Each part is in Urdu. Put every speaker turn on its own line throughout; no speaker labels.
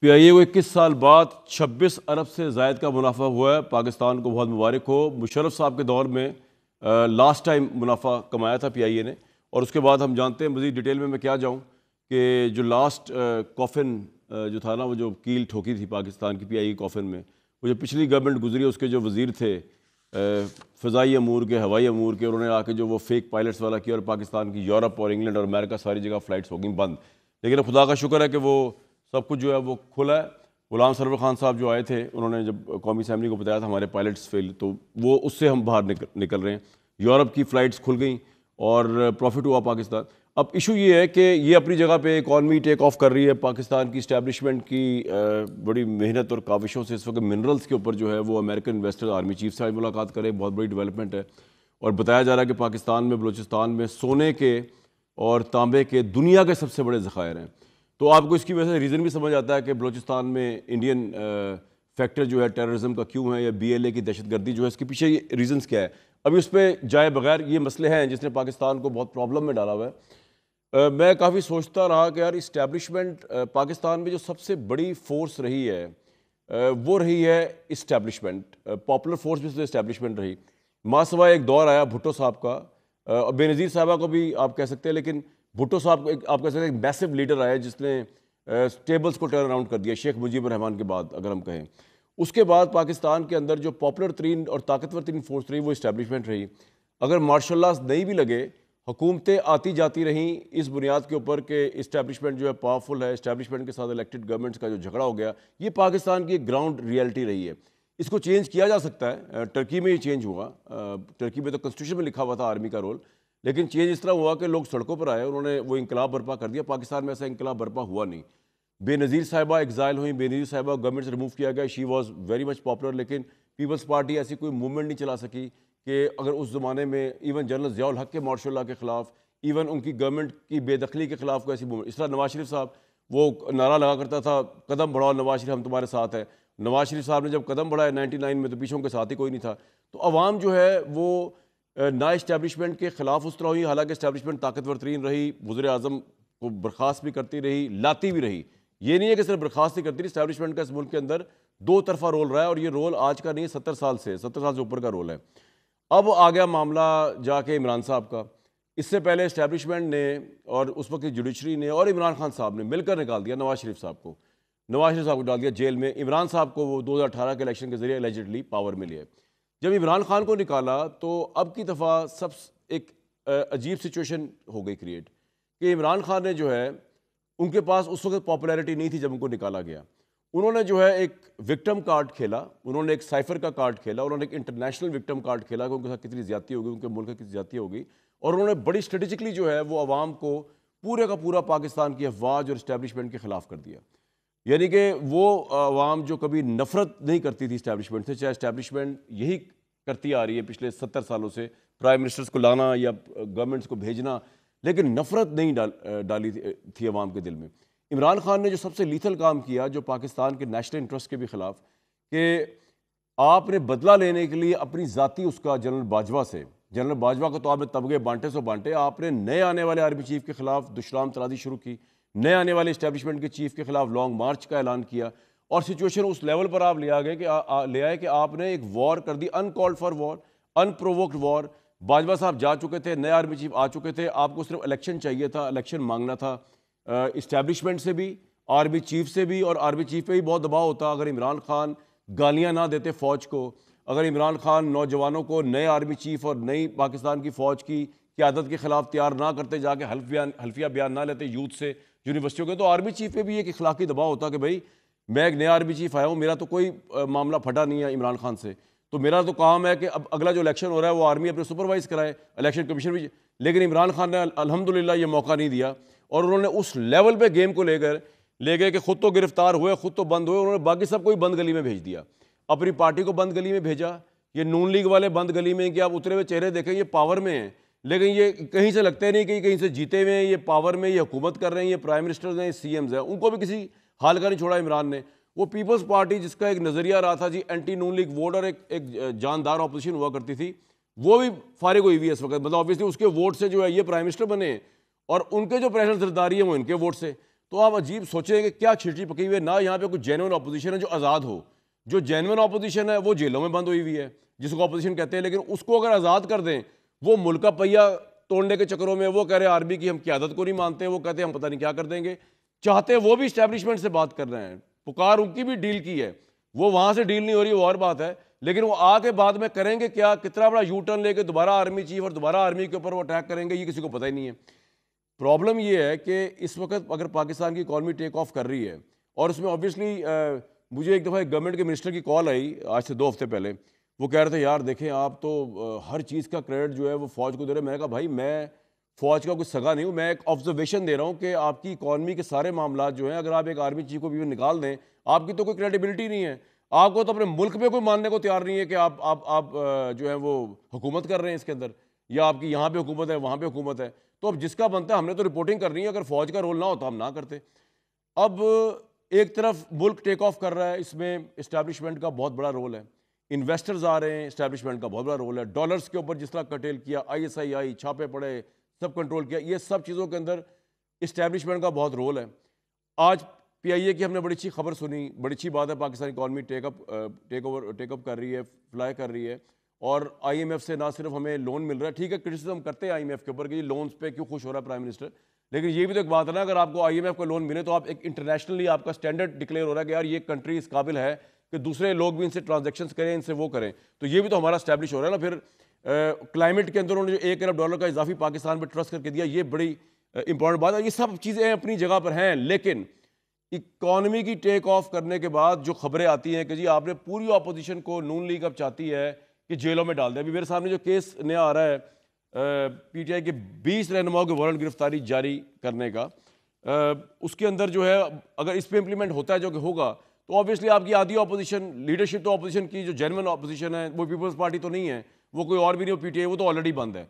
پی آئی اے کو 21 سال بعد 26 ارب سے زائد کا منافع ہوا ہے۔ پاکستان کو بہت مبارک ہو۔ مشرف صاحب کے دور میں لاسٹ ٹائم منافع کمایا تھا پی آئی اے نے، اور اس کے بعد ہم جانتے ہیں مزید ڈیٹیل میں کیا جاؤں کہ جو لاسٹ کافن جو تھا نا، وہ جو کیل ٹھوکی تھی پاکستان کی پی آئی اے کافن میں، وہ جو پچھلی گورنمنٹ گزری اس کے جو وزیر تھے فضائی امور کے، ہوائی امور کے، انہوں نے آ کے جو وہ فیک پائلٹس والا کیا اور پاکستان کی یورپ اور انگلینڈ اور امریکہ ساری جگہ فلائٹس ہو گئیں بند۔ لیکن خدا کا شکر ہے کہ وہ سب کچھ جو ہے وہ کھلا ہے۔ غلام سرور خان صاحب جو آئے تھے، انہوں نے جب قومی اسمبلی کو بتایا تھا ہمارے پائلٹس فیل، تو وہ اس سے ہم باہر نکل رہے ہیں۔ یورپ کی فلائٹس کھل گئیں اور پروفٹ ہوا پاکستان۔ اب ایشو یہ ہے کہ یہ اپنی جگہ پہ اکانومی ٹیک آف کر رہی ہے، پاکستان کی اسٹیبلشمنٹ کی بڑی محنت اور کاوشوں سے اس وقت منرلز کے اوپر جو ہے وہ امریکن انویسٹر آرمی چیف سے ملاقات کرے، بہت بڑی ڈیولپمنٹ ہے۔ اور بتایا جا رہا ہے کہ پاکستان میں، بلوچستان میں سونے کے اور تانبے کے دنیا کے سب سے بڑے ذخائر ہیں۔ تو آپ کو اس کی وجہ سے ریزن بھی سمجھ آتا ہے کہ بلوچستان میں انڈین فیکٹر جو ہے ٹیررزم کا کیوں ہے، یا بی ایل اے کی دہشت گردی جو ہے، اس کے پیچھے یہ ریزنز کیا ہے۔ ابھی اس پہ جائے بغیر یہ مسئلے ہیں جس نے پاکستان کو بہت پرابلم میں ڈالا ہوا ہے۔ میں کافی سوچتا رہا کہ یار اسٹیبلشمنٹ پاکستان میں جو سب سے بڑی فورس رہی ہے وہ رہی ہے اسٹیبلشمنٹ، پاپولر فورس بھی سے اسٹیبلشمنٹ رہی۔ ماسوائے ایک دور آیا بھٹو صاحب کا، بے نظیر صاحبہ کو بھی آپ کہہ سکتے ہیں، لیکن بھٹو صاحب آپ کہہ سکتے ہیں ایک میسو لیڈر آیا جس نے ٹیبلز کو ٹرن اراؤنڈ کر دیا، شیخ مجیب الرحمان کے بعد اگر ہم کہیں۔ اس کے بعد پاکستان کے اندر جو پاپولر ترین اور طاقتور ترین فورس رہی وہ اسٹیبلشمنٹ رہی۔ اگر مارشل لاز نہیں بھی لگے، حکومتیں آتی جاتی رہیں اس بنیاد کے اوپر کہ اسٹیبلشمنٹ جو ہے پاورفل ہے، اسٹیبلشمنٹ کے ساتھ الیکٹڈ گورنمنٹس کا جو جھگڑا ہو گیا، یہ پاکستان کی ایک گراؤنڈ ریئلٹی رہی ہے۔ اس کو چینج کیا جا سکتا ہے، ٹرکی میں یہ چینج ہوا، ٹرکی میں تو کنسٹیٹیوشن میں لکھا ہوا تھا آرمی کا رول، لیکن چینج اس طرح ہوا کہ لوگ سڑکوں پر آئے، انہوں نے وہ انقلاب برپا کر دیا۔ پاکستان میں ایسا انقلاب برپا ہوا نہیں۔ بے نظیر صاحبہ ایگزائل ہوئیں، بے نظیر صاحبہ گورنمنٹ سے ریموو کیا گیا، she was very much popular, لیکن پیپلز پارٹی ایسی کوئی موومنٹ نہیں چلا سکی کہ اگر اس زمانے میں ایون جنرل ضیاء الحق کے مارشل لاء کے خلاف، ایون ان کی گورنمنٹ کی بے دخلی کے خلاف کوئی ایسی موومنٹ، اس طرح نواز شریف صاحب وہ نعرہ لگا کرتا تھا قدم بڑھاؤ نواز شریف ہم تمہارے ساتھ ہیں۔ نواز شریف صاحب نے جب قدم بڑھائے 99 میں تو پیچھوں کے ساتھ ہی کوئی نہیں تھا۔ تو عوام جو ہے وہ نہ اسٹیبلشمنٹ کے خلاف اس طرح ہوئی، حالانکہ اسٹیبلشمنٹ طاقتور ترین رہی، وزیر اعظم کو برخاست بھی کرتی رہی، لاتی بھی رہی۔ یہ نہیں ہے کہ صرف برخاست ہی کرتی رہی، اسٹیبلشمنٹ کا اس ملک کے اندر دو طرفہ رول رہا ہے، اور یہ رول آج کا نہیں ہے، 70 سال سے اوپر کا رول ہے۔ اب آ گیا معاملہ جا کے عمران صاحب کا۔ اس سے پہلے اسٹیبلشمنٹ نے اور اس وقت کی جوڈیشری نے اور عمران خان صاحب نے مل کر نکال دیا نواز شریف صاحب کو ڈال دیا جیل میں۔ عمران صاحب کو وہ 2018 کے الیکشن کے ذریعے الیجڈلی پاور میں لیا۔ جب عمران خان کو نکالا تو اب کی دفعہ سب ایک عجیب سچویشن ہو گئی کریٹ کہ عمران خان نے جو ہے، ان کے پاس اس وقت پاپولیرٹی نہیں تھی جب ان کو نکالا گیا، انہوں نے جو ہے ایک وکٹم کارڈ کھیلا، انہوں نے ایک سائفر کا کارڈ کھیلا، انہوں نے ایک انٹرنیشنل وکٹم کارڈ کھیلا کہ ان کے ساتھ کتنی زیادتی ہوگی، ان کے ملک کی کتنی زیادتی ہوگی، اور انہوں نے بڑی اسٹریٹجکلی جو ہے وہ عوام کو پورے کا پورا پاکستان کی افواج اور اسٹیبلشمنٹ کے خلاف کر دیا۔ یعنی کہ وہ عوام جو کبھی نفرت نہیں کرتی تھی اسٹیبلشمنٹ سے، چاہے اسٹیبلشمنٹ یہی کرتی آ رہی ہے پچھلے 70 سالوں سے، پرائم منسٹرز کو لانا یا گورنمنٹس کو بھیجنا، لیکن نفرت نہیں ڈالی تھی عوام کے دل میں۔ عمران خان نے جو سب سے لیتھل کام کیا، جو پاکستان کے نیشنل انٹرسٹ کے بھی خلاف، کہ آپ نے بدلہ لینے کے لیے اپنی ذاتی اس کا جنرل باجوہ کو تو آپ نے تمغے بانٹے سو بانٹے، آپ نے نئے آنے والے آرمی چیف کے خلاف دشنام ترازی شروع کی، نئے آنے والے اسٹیبلشمنٹ کے چیف کے خلاف لانگ مارچ کا اعلان کیا، اور سچویشن اس لیول پر آپ لے آئے کہ آپ نے ایک وار کر دی، uncalled for war, unprovoked war. Bajwa صاحب جا چکے تھے، نئے آرمی چیف آ چکے تھے، آپ کو صرف الیکشن چاہیے تھا، الیکشن مانگنا تھا۔ اسٹیبلشمنٹ سے بھی، آرمی چیف سے بھی، اور آرمی چیف پہ بھی بہت دباؤ ہوتا اگر عمران خان گالیاں نہ دیتے فوج کو، اگر عمران خان نوجوانوں کو نئے آرمی چیف اور نئی پاکستان کی فوج کی قیادت کے خلاف تیار نہ کرتے، جا کے حلفیہ بیان نہ لیتے یوتھ سے، یونیورسٹیوں کے، تو آرمی چیف پہ بھی ایک اخلاقی دباؤ ہوتا کہ بھائی میں ایک نیا آرمی چیف آیا ہوں، میرا تو کوئی معاملہ پھٹا نہیں ہے عمران خان سے، تو میرا تو کام ہے کہ اب اگلا جو الیکشن ہو رہا ہے وہ آرمی اپنے سپروائز کرائے، الیکشن کمیشن بھی۔ لیکن عمران خان نے الحمدللہ یہ موقع نہیں دیا، اور انہوں نے اس لیول پہ گیم کو لے گئے کہ خود تو گرفتار ہوئے، خود تو بند ہوئے، انہوں نے باقی سب کو بند گلی میں بھیج دیا، اپنی پارٹی کو بند گلی میں بھیجا۔ یہ نون لیگ والے بند گلی میں کہ آپ اترے ہوئے چہرے دیکھیں، یہ پاور میں ہیں، لیکن یہ کہیں سے لگتے نہیں کہ کہیں سے جیتے ہوئے ہیں، یہ پاور میں، یہ حکومت کر رہے ہیں، یہ پرائم منسٹرز ہیں، یہ سی ایمز ہیں، ان کو بھی کسی حال کا نہیں چھوڑا عمران نے۔ وہ پیپلز پارٹی جس کا ایک نظریہ رہا تھا جی اینٹی نون لیگ ووٹ اور ایک جاندار اپوزیشن ہوا کرتی تھی، وہ بھی فارغ ہوئی ہوئی ہے اس وقت، مطلب آبویسلی اس کے ووٹ سے جو ہے یہ پرائم منسٹر بنے، اور ان کے جو پریشر زرداری ہیں وہ ان کے ووٹ سے۔ تو آپ عجیب سوچیں کہ کیا کھچڑی پکی ہوئی ہے. نہ یہاں پہ کوئی جینوئن اپوزیشن ہے جو آزاد ہو. جو جینوئن اپوزیشن ہے وہ جیلوں میں بند ہوئی ہوئی ہے جس کو اپوزیشن کہتے ہیں. لیکن اس کو اگر آزاد کر دیں, وہ ملک کا پہیہ توڑنے کے چکروں میں وہ کہہ رہے ہیں آرمی کی ہم قیادت کو نہیں مانتے, وہ کہتے ہیں ہم پتہ نہیں کیا کر دیں گے. چاہتے وہ بھی اسٹیبلشمنٹ سے بات کر رہے ہیں, پکار ان کی بھی ڈیل کی ہے, وہ وہاں سے ڈیل نہیں ہو رہی, وہ اور بات ہے. لیکن وہ آ کے بعد میں کریں گے کیا, کتنا بڑا یو ٹرن لے کے دوبارہ آرمی چیف اور دوبارہ آرمی کے اوپر وہ اٹیک کریں گے, یہ کسی کو پتہ ہی نہیں ہے. پرابلم یہ ہے کہ اس وقت اگر پاکستان کی اکانومی ٹیک آف کر رہی ہے, اور اس میں اوبیسلی مجھے ایک دفعہ گورنمنٹ کے منسٹر کی کال آئی آج سے 2 ہفتے پہلے, وہ کہہ رہے تھے یار دیکھیں آپ تو ہر چیز کا کریڈٹ جو ہے وہ فوج کو دے رہے ہیں. میں نے کہا بھائی میں فوج کا کوئی سگا نہیں ہوں, میں ایک آبزرویشن دے رہا ہوں کہ آپ کی اکانومی کے سارے معاملات جو ہیں اگر آپ ایک آرمی چیف کو بھی نکال دیں, آپ کی تو کوئی کریڈیبلٹی نہیں ہے. آپ کو تو اپنے ملک میں کوئی ماننے کو تیار نہیں ہے کہ آپ جو ہے وہ حکومت کر رہے ہیں اس کے اندر, یا آپ کی یہاں پہ حکومت ہے وہاں پہ حکومت ہے. تو اب جس کا بنتا ہے ہم نے تو رپورٹنگ کرنی ہے, اگر فوج کا رول نہ ہوتا ہم نہ کرتے. اب ایک طرف ملک ٹیک آف کر رہا ہے, اس میں اسٹیبلشمنٹ کا بہت بڑا رول ہے, انویسٹرز آ رہے ہیں, اسٹیبلشمنٹ کا بہت بڑا رول ہے. ڈالرز کے اوپر جس طرح کٹیل کیا, ISI آئی, چھاپے پڑے, سب کنٹرول کیا, یہ سب چیزوں کے اندر اسٹیبلشمنٹ کا بہت رول ہے. آج PIA کی ہم نے بڑی اچھی خبر سنی, بڑی اچھی بات ہے, پاکستانی اکانومی ٹیک اپ کر رہی ہے, فلائی کر رہی ہے, اور IMF سے نہ صرف ہمیں لون مل رہا ہے. ٹھیک ہے کرٹیسزم کرتے ہیں IMF کے اوپر کہ یہ لونز پہ کیوں خوش ہو رہا ہے پرائم منسٹر, لیکن یہ بھی تو ایک بات ہے نا, اگر آپ کو IMF کا لون ملے تو آپ ایک انٹرنیشنلی آپ کا اسٹینڈرڈ ڈکلیئر ہو رہا ہے کہ یار یہ کنٹری اس قابل ہے کہ دوسرے لوگ بھی ان سے ٹرانزیکشنز کریں, ان سے وہ کریں. تو یہ بھی تو ہمارا اسٹیبلش ہو رہا ہے نا. پھر کلائمیٹ کے اندر انہوں نے جو $1 ارب کا اضافی پاکستان پہ ٹرسٹ کر کے دیا, یہ بڑی امپورٹنٹ بات ہے. یہ سب چیزیں اپنی جگہ پر ہیں, لیکن اکانومی کی ٹیک آف کرنے کے بعد جو خبریں آتی ہیں کہ جی آپ نے پوری اپوزیشن کو, نون لیگ اب چاہتی ہے کہ جیلوں میں ڈال دیں. ابھی میرے سامنے جو کیس نیا آ رہا ہے PTI کے 20 رہنماؤں کے وارنٹ گرفتاری جاری کرنے کا, اس کے اندر جو ہے اگر اس پہ امپلیمنٹ ہوتا ہے جو کہ ہوگا, تو obviously آپ کی آدھی اپوزیشن, لیڈرشپ تو اپوزیشن کی جو جینوئن اپوزیشن ہے وہ پیپلز پارٹی تو نہیں ہے, وہ کوئی اور بھی نہیں, PTI وہ تو آلریڈی بند ہے.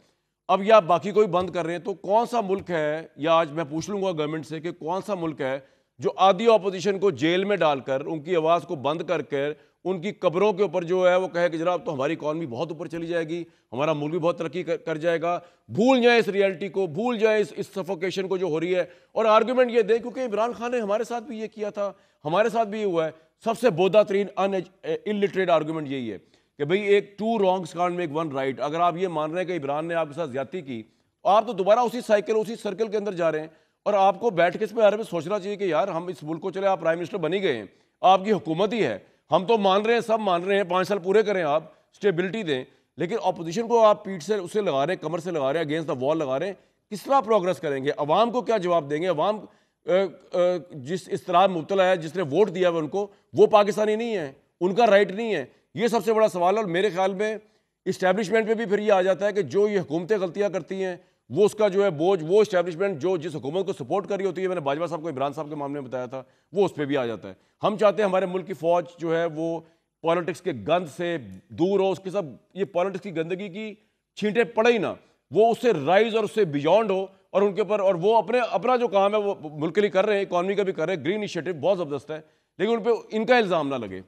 اب یا باقی کوئی بند کر رہے ہیں, تو کون سا ملک ہے, یا آج میں پوچھ لوں گا گورنمنٹ سے کہ کون سا ملک ہے جو آدھی اپوزیشن کو جیل میں ڈال کر, ان کی آواز کو بند کر کر, ان کی قبروں کے اوپر جو ہے وہ کہے کہ جناب تو ہماری اکانومی بہت اوپر چلی جائے گی, ہمارا ملک بھی بہت ترقی کر جائے گا. بھول جائیں اس ریئلٹی کو, بھول جائیں اس سفوکیشن کو جو ہو رہی ہے, اور آرگومنٹ یہ دیں کیونکہ عمران خان نے ہمارے ساتھ بھی یہ کیا تھا, ہمارے ساتھ بھی یہ ہوا ہے. سب سے بودھا ترین انلٹریٹ آرگومنٹ یہی ہے کہ بھئی ایک 2 wrongs can't make 1 right. اگر آپ یہ مان رہے ہیں کہ عمران نے آپ کے ساتھ زیادتی کی, آپ تو دوبارہ اسی سائیکل, اسی سرکل کے اندر جا رہے ہیں. اور آپ کو بیٹھ کے اس پہ بارے میں سوچنا چاہیے کہ یار ہم اس ملک کو, چلے آپ پرائم منسٹر بنی گئے ہیں, آپ کی حکومت ہی ہے, ہم تو مان رہے ہیں, سب مان رہے ہیں, 5 سال پورے کریں, آپ اسٹیبلٹی دیں, لیکن اپوزیشن کو آپ پیٹھ سے اسے لگا رہے ہیں, کمر سے لگا رہے ہیں, اگینسٹ دا وال لگا رہے ہیں. کس طرح پروگرس کریں گے؟ عوام کو کیا جواب دیں گے؟ عوام جس اس طرح مبتلا ہے, جس نے ووٹ دیا ہے ان کو, وہ پاکستانی نہیں ہے, ان کا رائٹ نہیں ہے. یہ سب سے بڑا سوال ہے. اور میرے خیال میں اسٹیبلشمنٹ پہ بھی پھر یہ آ جاتا ہے کہ جو یہ حکومتیں غلطیاں کرتی ہیں وہ اس کا جو ہے بوجھ, وہ اسٹیبلشمنٹ جو جس حکومت کو سپورٹ کر رہی ہوتی ہے, میں نے باجوہ صاحب کو عمران صاحب کے معاملے میں بتایا تھا, وہ اس پہ بھی آ جاتا ہے. ہم چاہتے ہیں ہمارے ملک کی فوج جو ہے وہ پالیٹکس کے گند سے دور ہو, اس کے سب یہ پالیٹکس کی گندگی کی چھینٹیں پڑے ہی نہ, وہ اس سے رائز اور اس سے بیونڈ ہو, اور ان کے اوپر, اور وہ اپنا جو کام ہے وہ ملک کے لیے کر رہے ہیں, اکانومی کا بھی کر رہے ہیں, گرین انیشیٹو بہت زبردست ہے, لیکن ان پہ ان کا الزام نہ لگے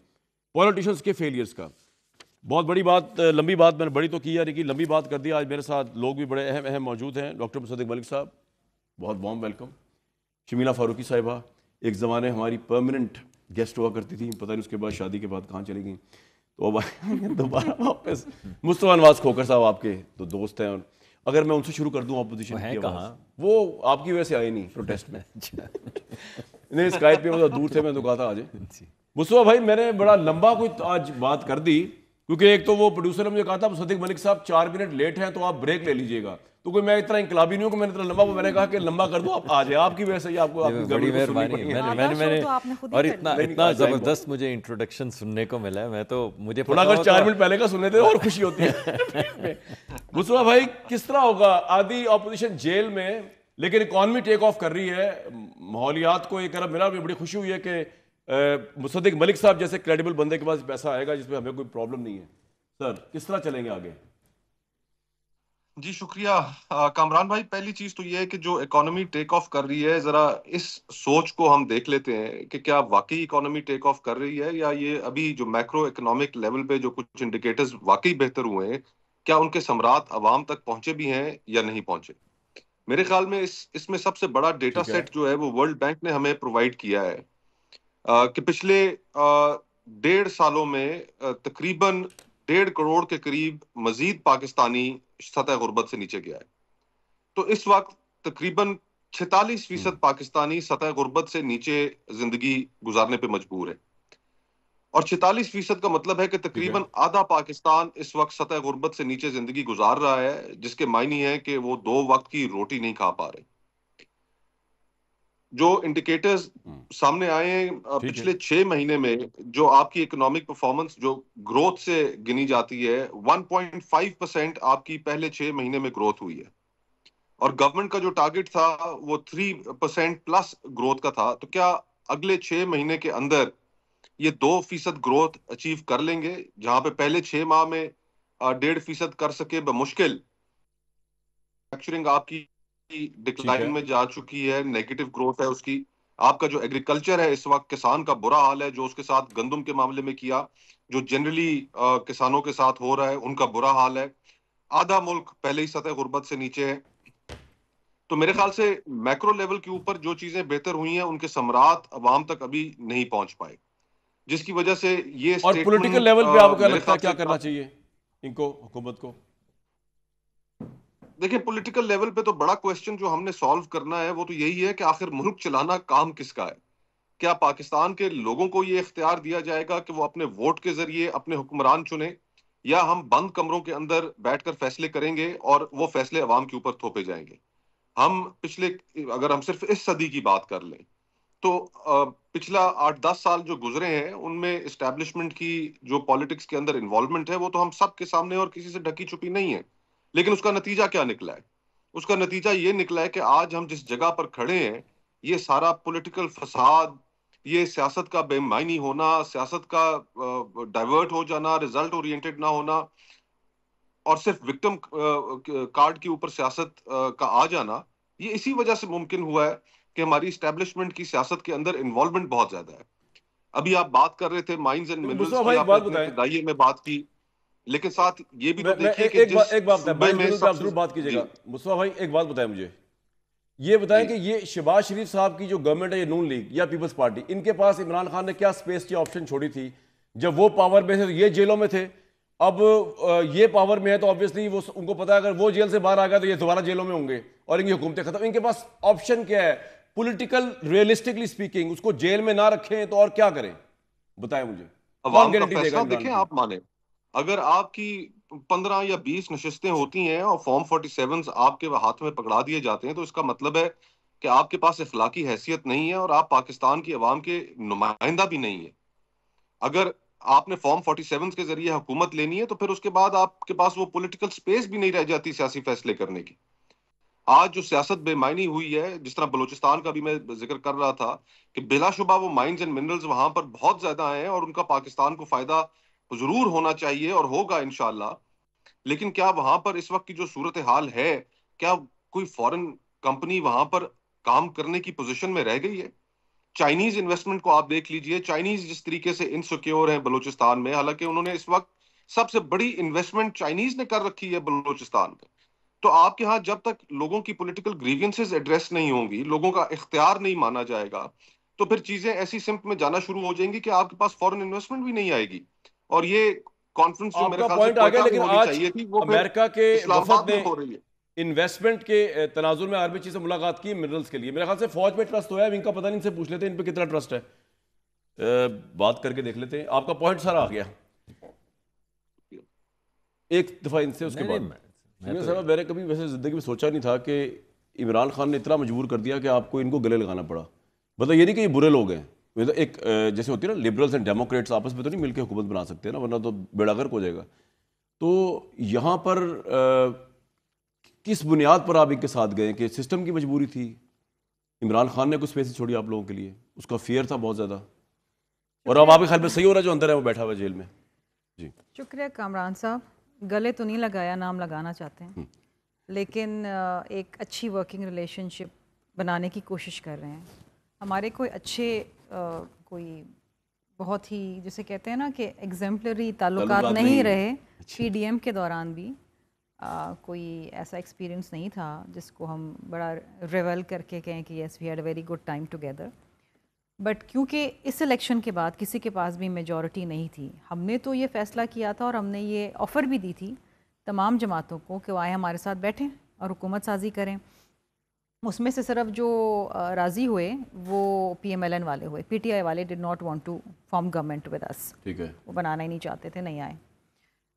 پولیٹیشنز کے فیلیئرز کا. بہت بڑی بات, لمبی بات میں نے بڑی تو کی ہے لیکن لمبی بات کر دی. آج میرے ساتھ لوگ بھی بڑے اہم موجود ہیں. ڈاکٹر مصدق ملک صاحب, بہت وارم ویلکم. شمیلہ فاروقی صاحبہ, ایک زمانے ہماری پرماننٹ گیسٹ ہوا کرتی تھی, پتہ نہیں اس کے بعد شادی کے بعد کہاں چلی گئیں, تو اب دوبارہ واپس. مصطفیٰ نواز کھوکھر صاحب آپ کے تو دوست ہیں, اور اگر میں ان سے شروع کر دوں اپوزیشن کی آواز, وہ آپ کی وجہ سے آئے نہیں پروٹیسٹ میں, نہیں اسکائپ پہ وہ دور تھے, میں تو کہا تھا آج. مصطفیٰ بھائی میں نے بڑا لمبا کوئی آج بات کر دی, کیونکہ ایک تو وہ پروڈیوسر نے مجھے کہا تھا مصدق ملک صاحب 4 منٹ لیٹ ہیں تو آپ بریک لے لیجئے گا, تو کوئی میں اتنا انقلابی نہیں ہوں کہ میں نے اتنا لمبا, میں نے کہا کہ لمبا کر دو, آپ آ جائیں, آپ کی وجہ سے ہی آپ کو
بڑی مہربانی ہے. اور اتنا زبردست مجھے انٹروڈکشن سننے کو ملا ہے, میں تو مجھے
تھوڑا اگر 4 منٹ پہلے کا سننے تھے اور خوشی ہوتی ہے. مصطفیٰ بھائی کس طرح ہوگا, آدھی اپوزیشن جیل میں لیکن اکانومی ٹیک آف کر رہی ہے, ماحولیات کو ایک ارب ملا, مجھے بڑی خوشی ہوئی ہے کہ مصدق ملک صاحب جیسے کریڈیبل بندے کے پاس پیسہ آئے گا جس پہ ہمیں کوئی پرابلم نہیں ہے. سر کس طرح چلیں گے آگے؟
جی شکریہ کامران بھائی. پہلی چیز تو یہ ہے کہ جو اکانومی ٹیک آف کر رہی ہے, ذرا اس سوچ کو ہم دیکھ لیتے ہیں کہ کیا واقعی اکانومی ٹیک آف کر رہی ہے, یا یہ ابھی جو میکرو اکنامک لیول پہ جو کچھ انڈیکیٹرز واقعی بہتر ہوئے ہیں, کیا ان کے ثمرات عوام تک پہنچے بھی ہیں یا نہیں پہنچے. میرے خیال میں اس میں سب سے بڑا ڈیٹا سیٹ جو ہے وہ ورلڈ بینک نے ہمیں پرووائڈ کیا ہے کہ پچھلے 1.5 سالوں میں تقریباً 1.5 کروڑ کے قریب مزید پاکستانی سطح غربت سے نیچے گیا ہے. تو اس وقت تقریباً 46% پاکستانی سطح غربت سے نیچے زندگی گزارنے پہ مجبور ہے. اور 46% کا مطلب ہے کہ تقریباً آدھا پاکستان اس وقت سطح غربت سے نیچے زندگی گزار رہا ہے، جس کے معنی ہے کہ وہ 2 وقت کی روٹی نہیں کھا پا رہے. جو انڈیکیٹرز سامنے آئے ہیں پچھلے 6 مہینے میں، جو آپ کی اکنامک پرفارمنس جو گروتھ سے گنی جاتی ہے، 1.5% آپ کی پہلے 6 مہینے میں گروتھ ہوئی ہے. اور گورنمنٹ کا جو ٹارگٹ تھا وہ 3% پلس گروتھ کا تھا. تو کیا اگلے 6 مہینے کے اندر یہ 2% گروتھ اچیو کر لیں گے؟ جہاں پہ پہلے 6 ماہ میں 1.5% کر سکے بمشکل. مینوفیکچرنگ آپ کی ڈکلائن میں جا چکی ہے، نیگیٹو گروتھ ہے اس کی. آپ کا جو ایگریکلچر ہے اس وقت کسان کا برا حال ہے، جو اس کے ساتھ گندم کے معاملے میں کیا، جو جنرلی کسانوں کے ساتھ ہو رہا ہے، ان کا برا حال ہے. آدھا ملک پہلے ہی سطح غربت سے نیچے ہے. تو میرے خیال سے میکرو لیول کے اوپر جو چیزیں بہتر ہوئی ہیں ان کے ثمرات عوام تک ابھی نہیں پہنچ پائے، جس کی وجہ سے یہ
اور پولیٹیکل لیول پہ آپ کو کیا لگتا ہے کیا کرنا چاہیے ان کو، حکومت کو؟
دیکھیں پولیٹیکل لیول پہ تو بڑا کویسچن جو ہم نے سالو کرنا ہے وہ تو یہی ہے کہ آخر ملک چلانا کام کس کا ہے. کیا پاکستان کے لوگوں کو یہ اختیار دیا جائے گا کہ وہ اپنے ووٹ کے ذریعے اپنے حکمران چنیں، یا ہم بند کمروں کے اندر بیٹھ کر فیصلے کریں گے اور وہ فیصلے عوام کے اوپر تھوپے جائیں گے؟ اگر ہم صرف اس صدی کی بات کر لیں تو پچھلا 8-10 سال جو گزرے ہیں ان میں اسٹیبلشمنٹ کی جو پالیٹکس کے اندر انوالومنٹ ہے وہ تو ہم سب کے سامنے اور کسی سے ڈھکی چھپی نہیں ہے. لیکن اس کا نتیجہ کیا نکلا ہے؟ اس کا نتیجہ یہ نکلا ہے کہ آج ہم جس جگہ پر کھڑے ہیں، یہ سارا پولیٹیکل فساد، یہ سیاست کا بے معنی ہونا، سیاست کا ڈائیورٹ ہو جانا، ریزلٹ اورینٹڈ نہ ہونا، اور صرف وکٹم کارڈ کے اوپر سیاست کا آ جانا، یہ اسی وجہ سے ممکن ہوا ہے کہ ہماری اسٹیبلشمنٹ کی سیاست کے اندر انوالومنٹ بہت زیادہ ہے. ابھی آپ بات کر رہے تھے مائنز اینڈ منرلز
مصطفیٰ
کی،
بھائی ایک
آپ نے
بات
اپنے
بتائیں،
ابتدائیے میں بات کی، لیکن ساتھ یہ بھی تو
میں
دیکھیے کہ جس
ایک بات بتائیں،
صوبے
مائنز
میں
منرل پہ آپ ضرور بات کیجیے گا. مصطفیٰ بھائی ایک بات بتائیں مجھے، یہ بتائیں کہ یہ شہباز شریف صاحب کی جو گورنمنٹ ہے، یہ نون لیگ یا پیپلز پارٹی، ان کے پاس عمران خان نے کیا سپیس کی آپشن چھوڑی تھی جب وہ پاور میں تھے؟ تو یہ جیلوں میں تھے، اب یہ پاور میں ہے تو آبویسلی وہ ان کو پتا ہے اگر وہ جیل سے باہر آ گیا تو یہ دوبارہ جیلوں میں ہوں گے اور ان کی حکومتیں ختم. ان کے پاس آپشن کیا ہے پولیٹیکل ریئلسٹکلی اسپیکنگ؟ اس کو جیل میں نہ رکھیں تو اور کیا کریں؟ بتائیں مجھے، کون
عوام کا
گارنٹی دے گا
فیصلہ
عمران
دیکھیں.
کی؟
آپ مانیں اگر آپ کی 15 یا 20 نشستیں ہوتی ہیں اور فارم 47 آپ کے ہاتھ میں پکڑا دیے جاتے ہیں، تو اس کا مطلب ہے کہ آپ کے پاس اخلاقی حیثیت نہیں ہے اور آپ پاکستان کی عوام کے نمائندہ بھی نہیں ہے. اگر آپ نے فارم 47 کے ذریعے حکومت لینی ہے تو پھر اس کے بعد آپ کے پاس وہ پولیٹیکل سپیس بھی نہیں رہ جاتی سیاسی فیصلے کرنے کی. آج جو سیاست بے معنی ہوئی ہے، جس طرح بلوچستان کا بھی میں ذکر کر رہا تھا کہ بلا شبہ وہ مائنز اینڈ منرلز وہاں پر بہت زیادہ ہیں اور ان کا پاکستان کو فائدہ ضرور ہونا چاہیے اور ہوگا انشاءاللہ. لیکن کیا وہاں پر اس وقت کی جو صورتحال ہے، کیا کوئی فورن کمپنی وہاں پر کام کرنے کی پوزیشن میں رہ گئی ہے؟ چائنیز انویسٹمنٹ کو آپ دیکھ لیجئے، چائنیز جس طریقے سے انسیکیور ہیں بلوچستان میں، حالانکہ انہوں نے اس وقت سب سے بڑی انویسٹمنٹ چائنیز نے کر رکھی ہے بلوچستان میں. تو آپ کے ہاں جب تک لوگوں کی پولیٹیکل گریوینسز ایڈریس نہیں ہوں گی، لوگوں کا اختیار نہیں مانا جائے گا، تو پھر چیزیں ایسی سمت میں جانا شروع ہو جائیں گی کہ آپ کے پاس فورن انویسٹمنٹ بھی نہیں آئے گی. اور یہ کانفرنس جو
آپ
میرے
کا
خیال سے
پوائنٹ آ گیا،
کوئٹہ میں
لیکن
ہونی
آج
چاہیے تھی، وہ پھر
امریکہ کے
اسلام
وفد
آباد میں
نے
ہو رہی ہے.
انویسٹمنٹ کے تناظر میں آرمی چیز سے ملاقات کی منرلز کے لیے. میرے خیال سے فوج پہ ٹرسٹ ہوا ہے، ان کا پتہ نہیں، ان سے پوچھ لیتے ہیں ان پہ کتنا ٹرسٹ ہے، بات کر کے دیکھ لیتے ہیں. آپ کا پوائنٹ سارا آ گیا. ایک دفعہ ان سے اس کے بعد میں نے کبھی ویسے زندگی میں سوچا نہیں تھا کہ عمران خان نے اتنا مجبور کر دیا کہ آپ کو ان کو گلے لگانا پڑا. مطلب یہ نہیں کہ یہ برے لوگ ہیں، ایک جیسے ہوتی ہے نا لبرلز اینڈ ڈیموکریٹس آپس میں تو نہیں مل کے حکومت بنا سکتے نا، ورنہ تو بیڑا غرق ہو جائے گا. تو یہاں پر کس بنیاد پر آپ ان کے ساتھ گئے کہ سسٹم کی مجبوری تھی؟ عمران خان نے کچھ اسپیس چھوڑی آپ لوگوں کے لیے، اس کا فیئر تھا بہت زیادہ، اور اب آپ کے خیال میں صحیح ہو رہا ہے جو اندر ہے وہ بیٹھا ہوا جیل میں؟ جی
شکریہ کامران صاحب. گلے تو نہیں لگایا، نام لگانا چاہتے ہیں، لیکن ایک اچھی ورکنگ ریلیشن شپ بنانے کی کوشش کر رہے ہیں. ہمارے کوئی اچھے کوئی بہت ہی جسے کہتے ہیں نا کہ ایگزمپلری تعلقات نہیں رہے پی ڈی ایم کے دوران بھی. کوئی ایسا ایکسپیرینس نہیں تھا جس کو ہم بڑا ریول کر کے کہیں کہ yes we had a very good time together. But کیونکہ اس الیکشن کے بعد کسی کے پاس بھی میجورٹی نہیں تھی, ہم نے تو یہ فیصلہ کیا تھا اور ہم نے یہ آفر بھی دی تھی تمام جماعتوں کو کہ وہ آئیں ہمارے ساتھ بیٹھیں اور حکومت سازی کریں. اس میں سے صرف جو راضی ہوئے وہ پی ایم ایل این والے ہوئے, پی ٹی آئی والے did not want to form government with us.
ٹھیک ہے,
وہ بنانا ہی نہیں چاہتے تھے, نہیں آئے.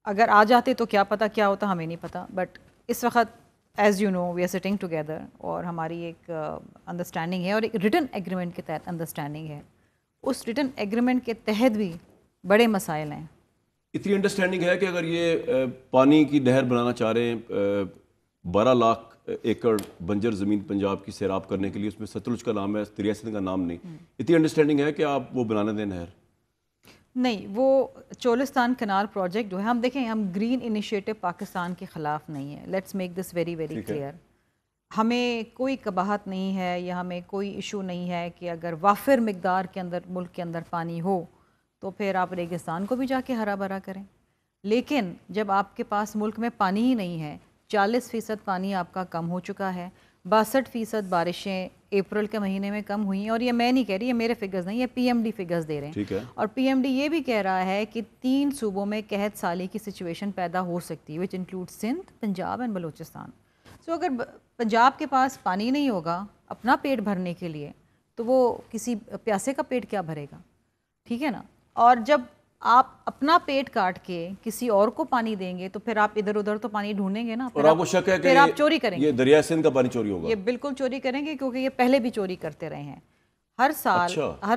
اگر آ جاتے تو کیا پتہ کیا ہوتا, ہمیں نہیں پتہ. بٹ اس وقت as you know we are sitting together اور ہماری ایک انڈرسٹینڈنگ ہے اور ایک ریٹن ایگریمنٹ کے تحت انڈرسٹینڈنگ ہے. اس ریٹن ایگریمنٹ کے تحت بھی بڑے مسائل ہیں.
اتنی انڈرسٹینڈنگ ہے کہ اگر یہ پانی کی نہر بنانا چاہ رہے ہیں 12 لاکھ ایکڑ بنجر زمین پنجاب کی سیراب کرنے کے لیے, اس میں ستلج کا نام ہے, دریا سندھ کا نام نہیں, اتنی انڈرسٹینڈنگ ہے کہ آپ وہ بنانے دیں نہر؟
نہیں, وہ چولستان کنال پروجیکٹ جو ہے, ہم دیکھیں ہم گرین انیشیٹو پاکستان کے خلاف نہیں ہے. Let's make this very very clear. ہمیں کوئی قباحت نہیں ہے یا ہمیں کوئی ایشو نہیں ہے کہ اگر وافر مقدار کے اندر ملک کے اندر پانی ہو تو پھر آپ ریگستان کو بھی جا کے ہرا بھرا کریں. لیکن جب آپ کے پاس ملک میں پانی ہی نہیں ہے, 40% پانی آپ کا کم ہو چکا ہے, 62% بارشیں اپریل کے مہینے میں کم ہوئی ہیں, اور یہ میں نہیں کہہ رہی, یہ میرے فگرز نہیں, یہ پی ایم ڈی فگرز دے رہے ہیں. اور پی ایم ڈی یہ بھی کہہ رہا ہے کہ 3 صوبوں میں قحط سالی کی سچویشن پیدا ہو سکتی ہے, which include Sindh, Punjab and Balochistan. So اگر پنجاب کے پاس پانی نہیں ہوگا اپنا پیٹ بھرنے کے لیے تو وہ کسی پیاسے کا پیٹ کیا بھرے گا, ٹھیک ہے نا. اور جب آپ اپنا پیٹ کاٹ کے کسی اور کو پانی دیں گے تو پھر آپ ادھر ادھر تو پانی ڈھونڈیں گے نا,
اور آپ کو شک ہے کہ
آپ چوری کریں گے.
یہ دریا سندھ کا پانی چوری ہوگا؟
یہ بالکل چوری کریں گے کیونکہ یہ پہلے بھی چوری کرتے رہے ہیں ہر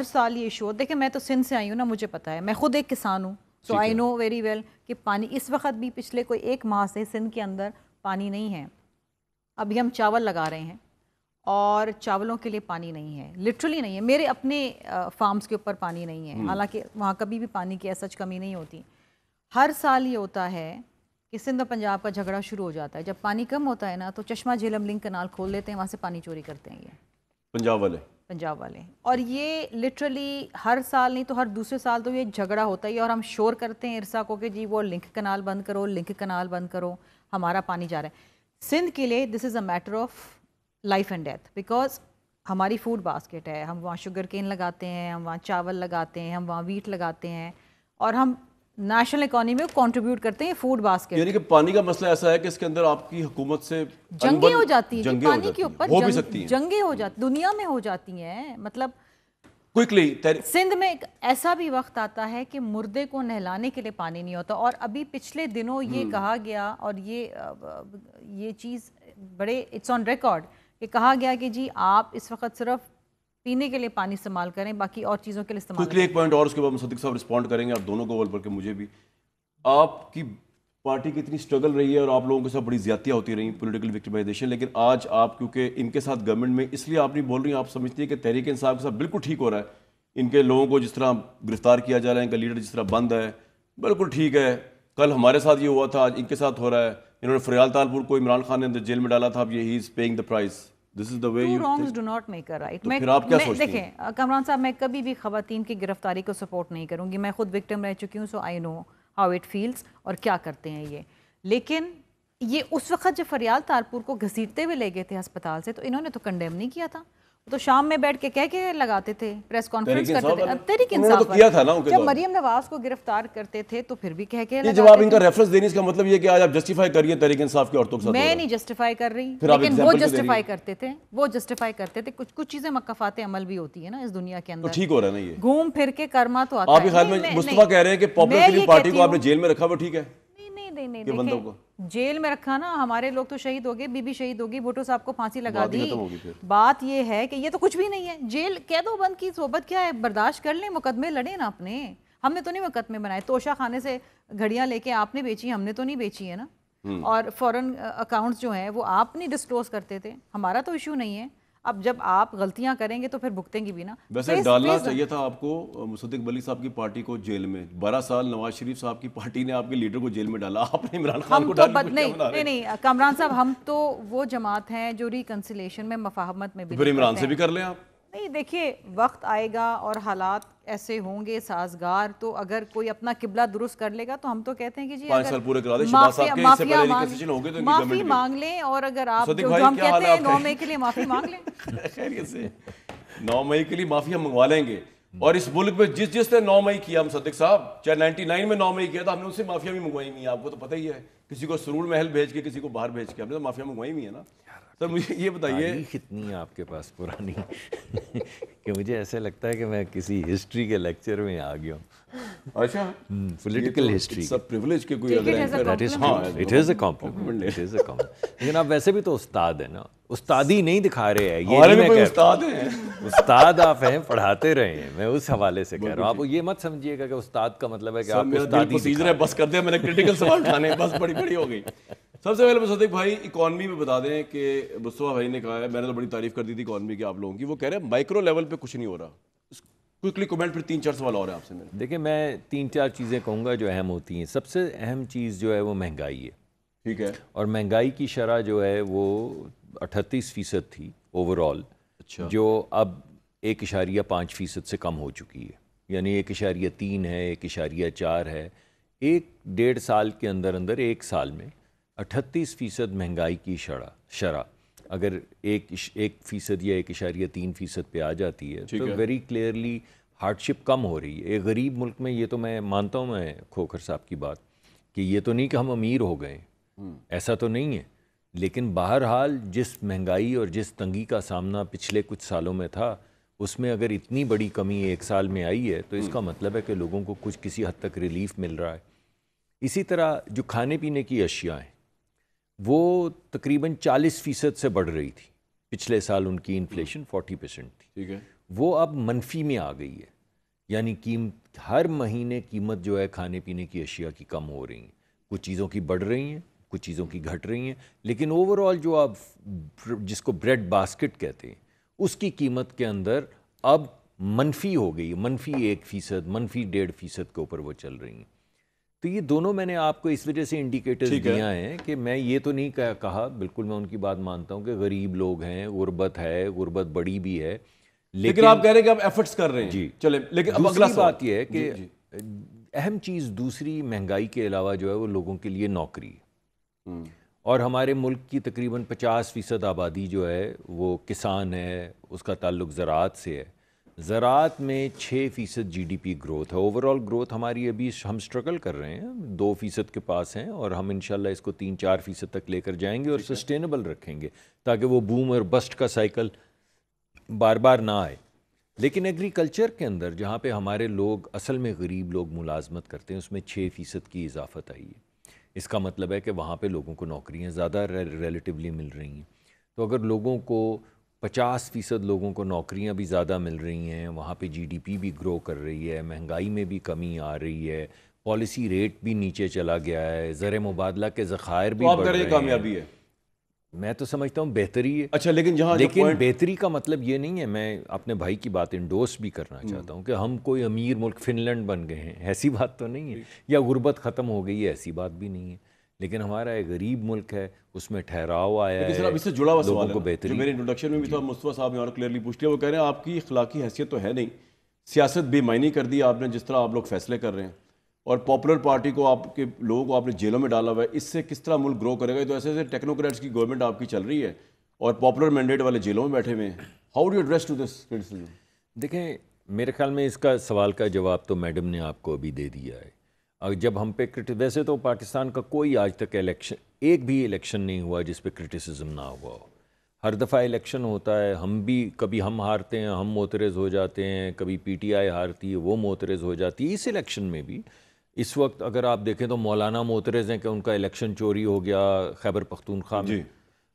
سال یہ ایشو. دیکھیں میں تو سندھ سے آئی ہوں نا, مجھے پتا ہے, میں خود ایک کسان ہوں, سو آئی نو ویری ویل کہ پانی اس وقت بھی پچھلے کوئی 1 ماہ سے سندھ کے اندر پانی نہیں ہے. ابھی ہم چاول لگا رہے ہیں اور چاولوں کے لیے پانی نہیں ہے, لٹرلی نہیں ہے. میرے اپنے فارمز کے اوپر پانی نہیں ہے, حالانکہ وہاں کبھی بھی پانی کی ایسا کمی نہیں ہوتی. ہر سال یہ ہوتا ہے کہ سندھ اور پنجاب کا جھگڑا شروع ہو جاتا ہے. جب پانی کم ہوتا ہے نا تو چشمہ جھیلم لنک کنال کھول دیتے ہیں, وہاں سے پانی چوری کرتے ہیں یہ پنجاب والے. اور یہ لٹرلی ہر سال نہیں تو ہر دوسرے سال تو یہ جھگڑا ہوتا ہے, اور ہم شور کرتے ہیں ارسا کو کہ جی وہ لنک کنال بند کرو, لنک کنال بند کرو, ہمارا پانی جا رہا ہے. سندھ کے لیے this is a matter of life and death, because ہماری فوڈ باسکٹ ہے. ہم وہاں شوگر کین لگاتے ہیں, ہم وہاں چاول لگاتے ہیں, ہم وہاں ویٹ لگاتے ہیں, اور ہم نیشنل اکانومی میں کنٹریبیوٹ کرتے ہیں فوڈ باسکٹ.
یعنی کہ پانی کا مسئلہ ایسا ہے کہ اس کے اندر آپ کی حکومت سے
جنگیں ہو جاتی ہیں, پانی کے اوپر جنگیں ہو جاتی, دنیا میں ہو جاتی ہیں. مطلب سندھ میں ایسا بھی وقت آتا ہے کہ مردے کو نہلانے کے لیے پانی نہیں ہوتا. اور ابھی پچھلے دنوں یہ کہا گیا, اور یہ چیز بڑے اٹس آن ریکارڈ, کہ کہا گیا کہ جی آپ اس وقت صرف پینے کے لیے پانی استعمال کریں, باقی اور چیزوں کے لیے استعمال کریں.
ایک پوائنٹ اور اس کے بعد مصدق صاحب رسپونڈ کریں گے, آپ دونوں کو بلکہ مجھے بھی. آپ کی پارٹی کی اتنی سٹرگل رہی ہے اور آپ لوگوں کے ساتھ بڑی زیادتیاں ہوتی رہی, پولیٹیکل وکٹمائزیشن, لیکن آج آپ کیونکہ ان کے ساتھ گورنمنٹ میں اس لیے آپ نہیں بول رہی ہیں, آپ سمجھتی ہیں کہ تحریک انصاف کے ساتھ بالکل ٹھیک ہو رہا ہے, ان کے لوگوں کو جس طرح گرفتار کیا جا رہا ہے, ان کا لیڈر جس طرح بند ہے, بالکل ٹھیک ہے. کل ہمارے ساتھ یہ ہوا تھا, آج ان کے ساتھ ہو رہا ہے. انہوں نے فریال تالپور کو عمران خان نے اندر جیل میں ڈالا تھا, اب یہ ہی is paying the price. This is the way you
wrongs do not make a right.
پھر آپ کیا سوچتی ہیں؟
دیکھیں کامران صاحب, میں کبھی بھی خواتین کی گرفتاری کو سپورٹ نہیں کروں گی, میں خود وکٹم رہ چکی ہوں, سو آئی نو ہاؤ اٹ فیلز اور کیا کرتے ہیں یہ. لیکن یہ اس وقت جب فریال تالپور کو گھسیٹتے ہوئے لے گئے تھے ہسپتال سے, تو انہوں نے تو کنڈیم نہیں کیا تھا, تو شام میں بیٹھ کے کہہ کے لگاتے تھے, پریس کانفرنس کرتے تھے. تحریک انصاف
کیا تھا نا
جب مریم نواز کو گرفتار کرتے تھے تو پھر بھی کہہ کے
لگاتے تھے. جب آپ ان کا ریفرنس دینے, اس کا مطلب یہ کہ آج آپ جسٹیفائی کر رہی ہیں تحریک انصاف کی عورتوں کے ساتھ.
میں نہیں جسٹیفائی کر رہی, لیکن وہ جسٹیفائی کرتے تھے. کچھ چیزیں مقافات عمل بھی ہوتی ہے نا اس دنیا کے اندر.
ٹھیک ہو رہا ہے نا یہ
گھوم پھر کے کرما تو آتا ہے.
آپ کے خیال میں مصطفیٰ کہہ رہے ہیں کہ پاپولر فلم پارٹی کو آپ نے جیل میں رکھا, وہ ٹھیک ہے؟
نہیں, جیل میں رکھا نا, ہمارے لوگ تو شہید ہو گئے, بی بی شہید ہوگی, بھٹو صاحب کو پھانسی لگا دی. بات یہ ہے کہ یہ تو کچھ بھی نہیں ہے. جیل قید و بند کی صحبت کیا ہے, برداشت کر لیں, مقدمے لڑیں نا اپنے. ہم نے تو نہیں مقدمے بنائے, توشہ خانے سے گھڑیاں لے کے آپ نے بیچی, ہم نے تو نہیں بیچی ہے نا. اور فورن اکاؤنٹس جو ہیں وہ آپ نہیں ڈسکلوز کرتے تھے, ہمارا تو ایشو نہیں ہے. اب جب آپ غلطیاں کریں گے تو پھر بھگتیں گی بھی نا.
ویسے ڈالنا چاہیے تھا آپ کو مصدق بلی صاحب کی پارٹی کو جیل میں. 12 سال نواز شریف صاحب کی پارٹی نے آپ کے لیڈر کو جیل میں ڈالا, آپ نے عمران خان کو ڈالا.
نہیں کامران صاحب, ہم تو وہ جماعت ہیں جو ریکنسیلیشن میں مفاہمت میں بھی.
پھر عمران سے بھی کر لیں آپ.
نہیں دیکھیے وقت آئے گا اور حالات ایسے ہوں گے سازگار، تو اگر کوئی اپنا قبلہ درست کر لے گا تو ہم تو کہتے ہیں کہ جی
5 سال پورے کرا دیں شہباز صاحب کے، اس سے پہلے ریکنسٹریشن ہو گئی تو ان کی
معافی
گورنمنٹ
مانگ لیں، اور اگر آپ
صدیق
جو
بھائی
ہم
کیا حال
کہتے
ہے
ہیں
آپ
9 مئی کے لیے معافی مانگ لیں.
خیریت سے 9 مئی کے لیے معافی ہم منگوا لیں گے. اور اس ملک میں جس نے 9 مئی کیا مصدق صاحب، چاہے 99 میں 9 مئی کیا تھا، ہم نے اس سے معافیاں بھی منگوائی ہوئی ہیں. آپ کو تو پتہ ہی ہے، کسی کو سرور محل بھیج کے، کسی کو باہر بھیج کے، ہم نے تو معافیاں منگوائی ہوئی ہیں نا. سر مجھے یہ بتائیے،
تاریخ اتنی آپ کے پاس پرانی کہ مجھے ایسے لگتا ہے کہ میں کسی ہسٹری کے لیکچر میں آ گیا ہوں.
اچھا
پولیٹیکل ہسٹری
سب پریولیج کے کوئی
Take it as a
اگر
compliment.
It is a complement. لیکن آپ ویسے بھی تو استاد ہیں نا، استادی نہیں دکھا رہے ہیں، یہ
ہمارے
نہیں
بھی
میں
کوئی
کہہ رہا
استاد ہیں.
استاد آپ ہیں، پڑھاتے رہے ہیں، میں اس حوالے سے کہہ رہا ہوں. آپ یہ مت سمجھیے گا کہ استاد کا مطلب ہے کہ آپ استادی
پروسیجر ہے، بس کر دیں، میں نے کریٹیکل سوال اٹھانے بس بڑی ہو گئی. سب سے پہلے مصدق بھائی اکانومی میں بتا دیں کہ مصطفیٰ بھائی نے کہا ہے، میں نے تو بڑی تعریف کر دی تھی اکانومی کی آپ لوگوں کی، وہ کہہ رہے ہیں مائکرو لیول پہ کچھ نہیں ہو رہا. کوئکلی کومنٹ، پھر 3-4 سوال اور ہیں آپ سے میرے.
دیکھیں میں 3-4 چیزیں کہوں گا جو اہم ہوتی ہیں. سب سے اہم چیز جو ہے وہ مہنگائی ہے.
ٹھیک ہے.
اور مہنگائی کی شرح جو ہے وہ 38% تھی اوور آل، جو اب 1.5% سے کم ہو چکی ہے. یعنی 1.3 ہے، 1.4 ہے. 1-1.5 سال کے اندر ایک سال میں 38% مہنگائی کی شرح اگر 1% یا 1.3% پہ آ جاتی ہے تو ویری کلیئرلی ہارڈشپ کم ہو رہی ہے. ایک غریب ملک میں، یہ تو میں مانتا ہوں میں کھوکھر صاحب کی بات، کہ یہ تو نہیں کہ ہم امیر ہو گئے، ایسا تو نہیں ہے. لیکن بہرحال جس مہنگائی اور جس تنگی کا سامنا پچھلے کچھ سالوں میں تھا، اس میں اگر اتنی بڑی کمی ایک سال میں آئی ہے تو اس کا مطلب ہے کہ لوگوں کو کچھ کسی حد تک ریلیف مل رہا ہے. اسی طرح جو کھانے پینے کی اشیاء ہیں وہ تقریباً 40% سے بڑھ رہی تھی. پچھلے سال ان کی انفلیشن 40% تھی.
ٹھیک ہے.
وہ اب منفی میں آ گئی ہے. یعنی ہر مہینے قیمت جو ہے کھانے پینے کی اشیاء کی کم ہو رہی ہیں. کچھ چیزوں کی بڑھ رہی ہیں، کچھ چیزوں کی گھٹ رہی ہیں. لیکن اوور آل جو اب جس کو بریڈ باسکٹ کہتے ہیں، اس کی قیمت کے اندر اب منفی ہو گئی، -1%، -1.5% کے اوپر وہ چل رہی ہیں. تو یہ دونوں میں نے آپ کو اس وجہ سے انڈیکیٹرز دیا ہیں کہ میں یہ تو نہیں کہا، بالکل میں ان کی بات مانتا ہوں کہ غریب لوگ ہیں، غربت ہے، غربت بڑی بھی ہے.
لیکن آپ کہہ رہے ہیں کہ آپ ایفرٹس کر رہے ہیں.
جی
چلیں، لیکن اب
دوسری
اگلا
بات یہ ہے کہ اہم چیز دوسری مہنگائی کے علاوہ جو ہے وہ لوگوں کے لیے نوکری ہے. اور ہمارے ملک کی تقریباً 50% آبادی جو ہے وہ کسان ہے، اس کا تعلق زراعت سے ہے. زراعت میں 6% GDP گروتھ ہے. اوور آل گروتھ ہماری ابھی ہم سٹرگل کر رہے ہیں، 2% کے پاس ہیں، اور ہم انشاءاللہ اس کو 3-4% تک لے کر جائیں گے اور سسٹینیبل رکھیں گے تاکہ وہ بوم اور بسٹ کا سائیکل بار بار نہ آئے. لیکن ایگریکلچر کے اندر جہاں پہ ہمارے لوگ اصل میں غریب لوگ ملازمت کرتے ہیں، اس میں 6% کی اضافت آئی ہے. اس کا مطلب ہے کہ وہاں پہ لوگوں کو نوکریاں زیادہ ریلیٹیولی مل رہی ہیں. تو اگر لوگوں کو 50% لوگوں کو نوکریاں بھی زیادہ مل رہی ہیں، وہاں پہ GDP بھی گرو کر رہی ہے، مہنگائی میں بھی کمی آ رہی ہے، پالیسی ریٹ بھی نیچے چلا گیا ہے، زر مبادلہ کے ذخائر بھی بڑھ رہے ہیں.
کامیابی ہے،
میں تو سمجھتا ہوں بہتری ہے.
اچھا
لیکن بہتری کا مطلب یہ نہیں ہے، میں اپنے بھائی کی بات انڈورس بھی کرنا چاہتا ہوں کہ ہم کوئی امیر ملک فن لینڈ بن گئے ہیں، ایسی بات تو نہیں ہے، یا غربت ختم ہو گئی ہے، ایسی بات بھی نہیں ہے. لیکن ہمارا ایک غریب ملک ہے، اس میں ٹھہراؤ آیا ہے.
اس سے جڑا ہوا
لوگوں
سوال
کو
ہے
بہتری،
جو میرے انٹروڈکشن میں بھی تھا، مصطفیٰ صاحب نے اور کلیئرلی پوچھ لیا. وہ کہہ رہے ہیں آپ کی اخلاقی حیثیت تو ہے نہیں، سیاست بے معنی کر دی آپ نے جس طرح آپ لوگ فیصلے کر رہے ہیں، اور پاپولر پارٹی کو، آپ کے لوگوں کو آپ نے جیلوں میں ڈالا ہوا ہے. اس سے کس طرح ملک گرو کرے گا؟ تو ایسے ٹیکنوکریٹس کی گورنمنٹ آپ کی چل رہی ہے اور پاپولر مینڈیٹ والے جیلوں میں بیٹھے ہوئے ہیں. How do you address to this criticism?
دیکھیں میرے خیال میں اس کا سوال کا جواب تو میڈم نے آپ کو ابھی دے دیا ہے. جب ہم پہ ویسے تو پاکستان کا کوئی آج تک ایک بھی الیکشن نہیں ہوا جس پہ کرٹیسزم نہ ہوا ہو. ہر دفعہ الیکشن ہوتا ہے، ہم بھی کبھی ہم ہارتے ہیں، ہم معترض ہو جاتے ہیں، کبھی PTI ہارتی ہے، وہ معترض ہو جاتی ہے. اس الیکشن میں بھی اس وقت اگر آپ دیکھیں تو مولانا معترض ہیں کہ ان کا الیکشن چوری ہو گیا خیبر پختونخوا میں.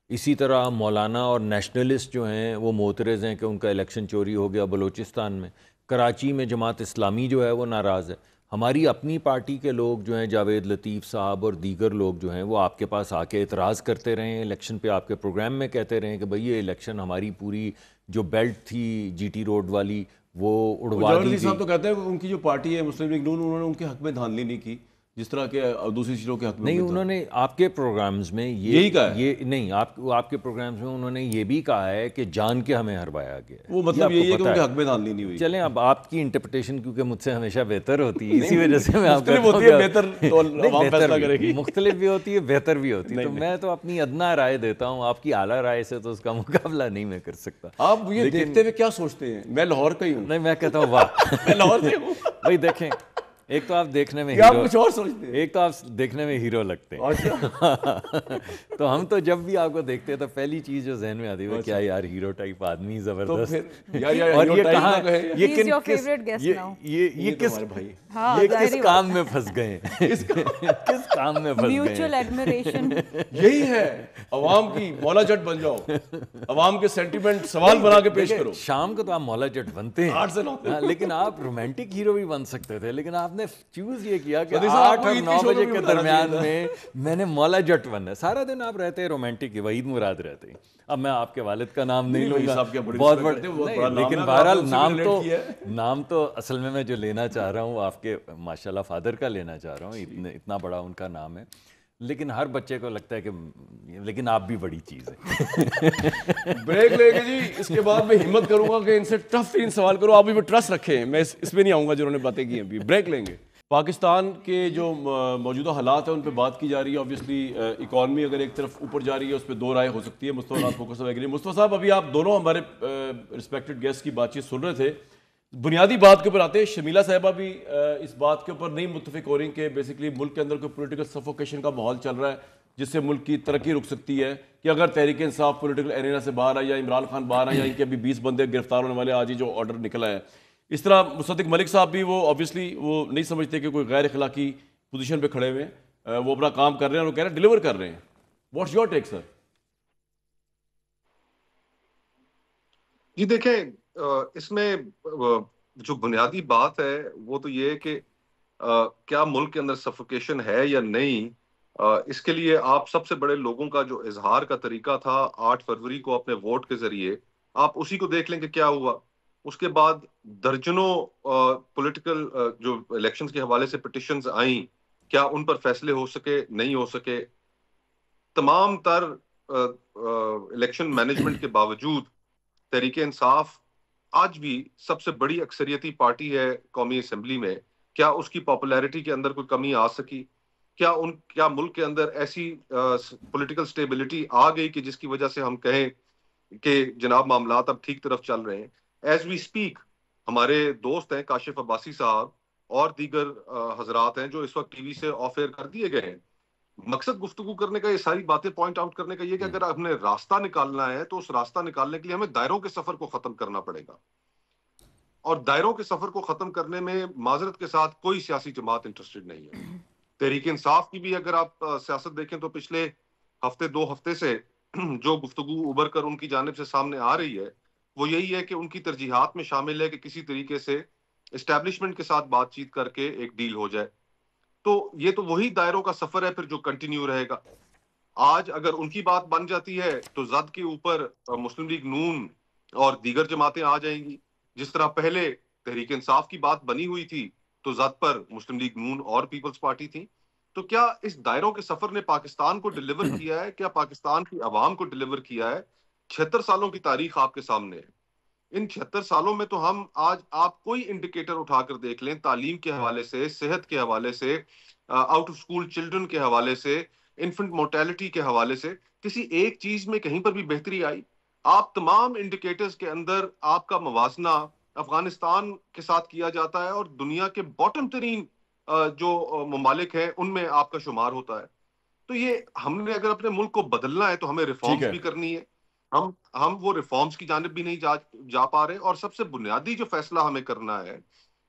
اسی طرح مولانا اور نیشنلسٹ جو ہیں وہ معترض ہیں کہ ان کا الیکشن چوری ہو گیا بلوچستان میں. کراچی میں جماعت اسلامی جو ہے وہ ناراض ہے. ہماری اپنی پارٹی کے لوگ جو ہیں، جاوید لطیف صاحب اور دیگر لوگ جو ہیں، وہ آپ کے پاس آ کے اعتراض کرتے رہے ہیں الیکشن پہ. آپ کے پروگرام میں کہتے رہے ہیں کہ بھئی یہ الیکشن ہماری پوری جو بیلٹ تھی GT روڈ والی وہ اڑوا دی گئی.
صاحب تو کہتے ہیں ان کی جو پارٹی ہے مسلم لیگ نون، انہوں نے ان کے حق میں دھاندلی نہیں کی. جس طرح کے دوسری چیزوں کے حق میں
نہیں، انہوں نے آپ کے پروگرامز میں
یہی کہا ہے؟
یہ نہیں، آپ کے پروگرامز میں انہوں نے یہ بھی کہا ہے کہ جان کے ہمیں ہروایا گیا ہے.
وہ مطلب یہی ہے کہ ان کے حق میں دھاندلی نہیں ہوئی.
چلیں اب آپ کی انٹرپریٹیشن کیونکہ مجھ سے ہمیشہ بہتر ہوتی ہے، اسی وجہ سے میں آپ
مختلف ہوتی ہے، بہتر تو عوام فیصلہ کرے گی.
مختلف بھی ہوتی ہے، بہتر بھی ہوتی ہے، تو میں تو اپنی ادنا رائے دیتا ہوں، آپ کی اعلیٰ رائے سے تو اس کا مقابلہ نہیں میں کر سکتا.
آپ یہ دیکھتے ہوئے کیا سوچتے ہیں؟ میں لاہور کا ہی ہوں.
نہیں، میں کہتا ہوں واہ،
میں لاہور سے ہوں.
بھائی دیکھیں، ایک تو آپ دیکھنے میں
آپ کچھ اور سوچتے ہیں،
ایک تو آپ دیکھنے میں ہیرو لگتے ہیں. تو ہم تو جب بھی آپ کو دیکھتے ہیں تو پہلی چیز جو ذہن میں آتی ہے کیا یار ہیرو ٹائپ آدمی زبردست. اور یہ کہاں، یہ کس کام میں پھنس گئے ہیں، کس کام میں پھنس گئے
میوچل ایڈمریشن.
یہی ہے عوام کی مولا جٹ بن جاؤ، عوام کے سینٹیمنٹ سوال بنا کے پیش کرو.
شام کو تو آپ مولا جٹ بنتے ہیں، لیکن آپ رومانٹک ہیرو بھی بن سکتے تھے، لیکن آپ نے چوز یہ کیا کہ 8 اور 9 بجے کے درمیان میں نے مولا جٹ بننا ہے. سارا دن آپ رہتے ہیں رومانٹک، وحید مراد رہتے ہیں. اب میں آپ کے والد کا نام نہیں لوں گا، بہت بڑا، لیکن بہرحال نام تو اصل میں جو لینا چاہ رہا ہوں آپ کے ماشاءاللہ فادر کا لینا چاہ رہا ہوں، اتنا بڑا ان کا نام ہے. لیکن ہر بچے کو لگتا ہے کہ لیکن آپ بھی بڑی چیز ہے.
بریک لے گے جی، اس کے بعد میں ہمت کروں گا کہ ان سے ٹف ترین سوال کرو. آپ بھی ٹرسٹ رکھیں، میں اس میں نہیں آؤں گا جنہوں نے باتیں کی ہیں. ابھی بریک لیں گے. پاکستان کے جو موجودہ حالات ہیں ان پہ بات کی جا رہی ہے. آبویسلی اکانومی اگر ایک طرف اوپر جا رہی ہے اس پہ دو رائے ہو سکتی ہے. مصطفیٰ ناز فوکس وغیرہ. مصطفیٰ صاحب، ابھی آپ دونوں ہمارے رسپیکٹڈ گیسٹ کی بات چیت سن رہے تھے. بنیادی بات کے اوپر آتے ہیں. شمیلہ صاحبہ بھی اس بات کے اوپر نہیں متفق ہو رہی کہ بیسیکلی ملک کے اندر کوئی پولیٹیکل سفوکیشن کا ماحول چل رہا ہے جس سے ملک کی ترقی رک سکتی ہے، کہ اگر تحریک انصاف پولیٹیکل ایرینا سے باہر آئے یا عمران خان باہر آئے یا ان کے ابھی 20 بندے گرفتار ہونے والے آج ہی جو آرڈر نکلا ہے. اس طرح مصدق ملک صاحب بھی وہ آبویسلی وہ نہیں سمجھتے کہ کوئی غیر اخلاقی پوزیشن پہ کھڑے ہوئے ہیں، وہ اپنا کام کر رہے ہیں اور وہ کہہ رہے ہیں ڈیلیور کر رہے ہیں. واٹس یور ٹیک سر؟
جی دیکھیں، اس میں جو بنیادی بات ہے وہ تو یہ ہے کہ کیا ملک کے اندر سفوکیشن ہے یا نہیں. اس کے لیے آپ سب سے بڑے لوگوں کا جو اظہار کا طریقہ تھا 8 فروری کو اپنے ووٹ کے ذریعے، آپ اسی کو دیکھ لیں کہ کیا ہوا. اس کے بعد درجنوں پولیٹیکل جو الیکشنز کے حوالے سے پٹیشنز آئیں، کیا ان پر فیصلے ہو سکے؟ نہیں ہو سکے. تمام تر الیکشن مینجمنٹ کے باوجود تحریک انصاف آج بھی سب سے بڑی اکثریتی پارٹی ہے قومی اسمبلی میں. کیا اس کی پاپولیرٹی کے اندر کوئی کمی آ سکی؟ کیا ملک کے اندر ایسی پولیٹیکل سٹیبلٹی آ گئی کہ جس کی وجہ سے ہم کہیں کہ جناب معاملات اب ٹھیک طرف چل رہے ہیں؟ ایز وی اسپیک ہمارے دوست ہیں کاشف عباسی صاحب اور دیگر حضرات ہیں جو اس وقت ٹی وی سے آف ایئر کر دیے گئے ہیں. مقصد گفتگو کرنے کا، یہ ساری باتیں پوائنٹ آؤٹ کرنے کا یہ کہ اگر ہم نے راستہ نکالنا ہے تو اس راستہ نکالنے کے لیے ہمیں دائروں کے سفر کو ختم کرنا پڑے گا. اور دائروں کے سفر کو ختم کرنے میں معذرت کے ساتھ کوئی سیاسی جماعت انٹرسٹڈ نہیں ہے. تحریک انصاف کی بھی اگر آپ سیاست دیکھیں تو پچھلے ہفتے 2 ہفتے سے جو گفتگو ابھر کر ان کی جانب سے سامنے آ رہی ہے وہ یہی ہے کہ ان کی ترجیحات میں شامل ہے کہ کسی طریقے سے اسٹیبلشمنٹ کے ساتھ بات چیت کر کے ایک ڈیل ہو جائے. تو یہ تو وہی دائروں کا سفر ہے پھر جو کنٹینیو رہے گا. آج اگر ان کی بات بن جاتی ہے تو زد کے اوپر مسلم لیگ نون اور دیگر جماعتیں آ جائیں گی. جس طرح پہلے تحریک انصاف کی بات بنی ہوئی تھی تو زد پر مسلم لیگ نون اور پیپلز پارٹی تھی. تو کیا اس دائروں کے سفر نے پاکستان کو ڈیلیور کیا ہے؟ کیا پاکستان کی عوام کو ڈیلیور کیا ہے؟ 76 سالوں کی تاریخ آپ کے سامنے ہے. ان 76 سالوں میں تو ہم آج آپ کوئی انڈیکیٹر اٹھا کر دیکھ لیں، تعلیم کے حوالے سے، صحت کے حوالے سے، آؤٹ آف سکول چلڈرن کے حوالے سے، انفنٹ مورٹیلٹی کے حوالے سے کسی ایک چیز میں کہیں پر بھی بہتری آئی؟ آپ تمام انڈیکیٹرز کے اندر آپ کا موازنہ افغانستان کے ساتھ کیا جاتا ہے اور دنیا کے باٹم ترین جو ممالک ہیں ان میں آپ کا شمار ہوتا ہے. تو یہ ہم نے اگر اپنے ملک کو بدلنا ہے تو ہمیں ریفارمز بھی کرنی ہے. ہم وہ ریفارمز کی جانب بھی نہیں جا پا رہے. اور سب سے بنیادی جو فیصلہ ہمیں کرنا ہے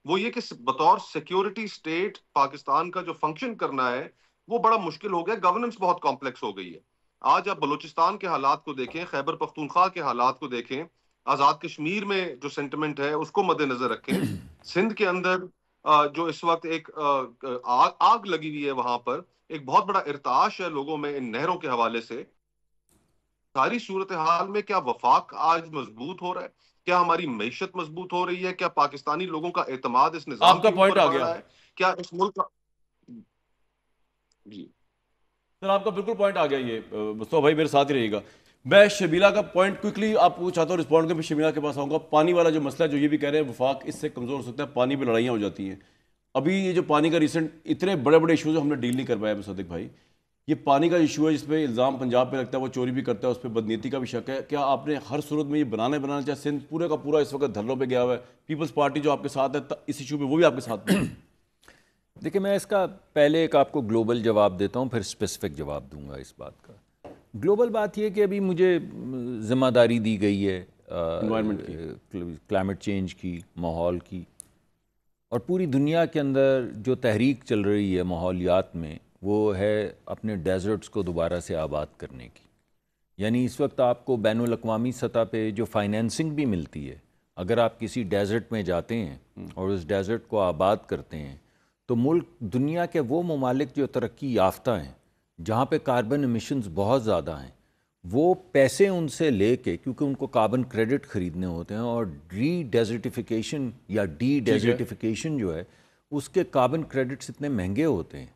وہ یہ کہ بطور سیکیورٹی سٹیٹ پاکستان کا جو فنکشن کرنا ہے وہ بڑا مشکل ہو گیا. گورننس بہت کمپلیکس ہو گئی ہے. آج آپ بلوچستان کے حالات کو دیکھیں، خیبر پختونخوا کے حالات کو دیکھیں، آزاد کشمیر میں جو سینٹیمنٹ ہے اس کو مد نظر رکھیں، سندھ کے اندر جو اس وقت ایک آگ لگی ہوئی ہے، وہاں پر ایک بہت بڑا ارتعاش ہے لوگوں میں ان نہروں کے حوالے سے. ساری صورتحال میں کیا وفاق آج مضبوط ہو رہا ہے؟ کیا ہماری معیشت مضبوط ہو رہی ہے؟ کیا پاکستانی لوگوں کا اعتماد اس نظام
آپ کا
کے
پوائنٹ
اوپر
آ
بڑھ
گیا.
رہا ہے؟ کیا اس ملک کا جی
سر آپ کا بالکل پوائنٹ آ گیا یہ مصطفیٰ بھائی میرے ساتھ ہی رہے گا. میں شبیلا کا پوائنٹ کوئکلی آپ کو چاہتا ہوں رسپونڈ کریں. میں شبیلا کے پاس آؤں گا. پانی والا جو مسئلہ ہے جو یہ بھی کہہ رہے ہیں وفاق اس سے کمزور ہو سکتا ہے, پانی پہ لڑائیاں ہو جاتی ہیں. ابھی یہ جو پانی کا ریسنٹ اتنے بڑے بڑے ایشوز ہم نے ڈیل نہیں کر پایا مصدق بھائی, یہ پانی کا ایشو ہے جس پہ الزام پنجاب پہ لگتا ہے, وہ چوری بھی کرتا ہے, اس پہ بدنیتی کا بھی شک ہے. کیا آپ نے ہر صورت میں یہ بنانا چاہے؟ سندھ پورے کا پورا اس وقت دھرنوں پہ گیا ہوا ہے, پیپلز پارٹی جو آپ کے ساتھ ہے اس ایشو پہ وہ بھی آپ کے ساتھ ہے.
دیکھیں میں اس کا پہلے ایک آپ کو گلوبل جواب دیتا ہوں, پھر اسپیسیفک جواب دوں گا اس بات کا. گلوبل بات یہ کہ ابھی مجھے ذمہ داری دی گئی ہے
انوائرمنٹ کی,
کلائمیٹ چینج کی, ماحول کی, اور پوری دنیا کے اندر جو تحریک چل رہی ہے ماحولیات میں وہ ہے اپنے ڈیزرٹس کو دوبارہ سے آباد کرنے کی. یعنی اس وقت آپ کو بین الاقوامی سطح پہ جو فائنینسنگ بھی ملتی ہے, اگر آپ کسی ڈیزرٹ میں جاتے ہیں اور اس ڈیزرٹ کو آباد کرتے ہیں تو ملک دنیا کے وہ ممالک جو ترقی یافتہ ہیں جہاں پہ کاربن ایمیشنز بہت زیادہ ہیں, وہ پیسے ان سے لے کے, کیونکہ ان کو کاربن کریڈٹ خریدنے ہوتے ہیں, اور ری ڈیزرٹیفیکیشن یا ڈی ڈیزرٹیفیکیشن جو ہے اس کے کاربن کریڈٹس اتنے مہنگے ہوتے ہیں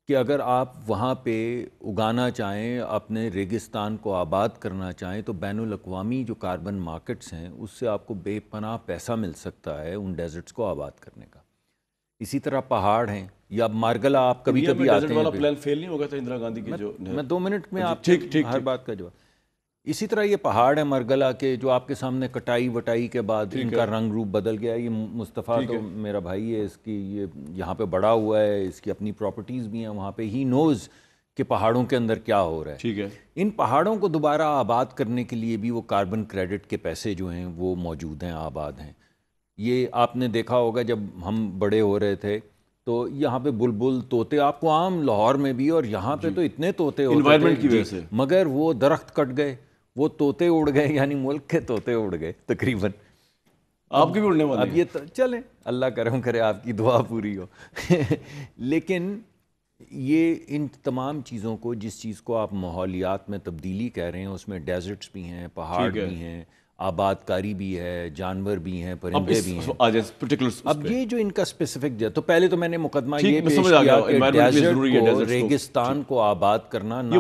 کہ اگر آپ وہاں پہ اگانا چاہیں, اپنے ریگستان کو آباد کرنا چاہیں, تو بین الاقوامی جو کاربن مارکیٹس ہیں اس سے آپ کو بے پناہ پیسہ مل سکتا ہے ان ڈیزرٹس کو آباد کرنے کا. اسی طرح پہاڑ ہیں, یا مارگلا آپ کبھی کبھی آتے ہیں.
والا پلان فیل نہیں ہوگا تھا اندرا گاندھی کی جو,
میں 2 منٹ میں آپ
ٹھیک
ہر بات کا جواب. اسی طرح یہ پہاڑ ہیں مرگلا کے جو آپ کے سامنے کٹائی وٹائی کے بعد ان کا رنگ روپ بدل گیا. یہ مصطفیٰ تو میرا بھائی ہے, اس کی یہ یہاں پہ بڑا ہوا ہے, اس کی اپنی پراپرٹیز بھی ہیں وہاں پہ, ہی نوز کہ پہاڑوں کے اندر کیا ہو رہا ہے.
ٹھیک ہے,
ان پہاڑوں کو دوبارہ آباد کرنے کے لیے بھی وہ کاربن کریڈٹ کے پیسے جو ہیں وہ موجود ہیں, آباد ہیں. یہ آپ نے دیکھا ہوگا جب ہم بڑے ہو رہے تھے تو یہاں پہ بلبل طوطے آپ کو عام لاہور میں بھی, اور یہاں پہ تو اتنے طوطے ہوتے
انوائرمنٹ کی وجہ سے,
مگر وہ درخت کٹ گئے, وہ طوطے اڑ گئے, یعنی ملک کے طوطے اڑ گئے تقریباً.
آپ کی بھی اڑنے والے
اب یہ چلیں اللہ کرم کرے آپ کی دعا پوری ہو. لیکن یہ ان تمام چیزوں کو, جس چیز کو آپ ماحولیات میں تبدیلی کہہ رہے ہیں, اس میں ڈیزرٹس بھی ہیں, پہاڑ بھی ہیں, آباد کاری بھی ہے, جانور بھی ہیں, پرندے بھی ہیں. اب یہ جو ان کا اسپیسیفک تو پہلے تو میں نے مقدمہ یہ پیش کیا کہ ڈیزرٹ کو, ریگستان کو آباد کرنا نہ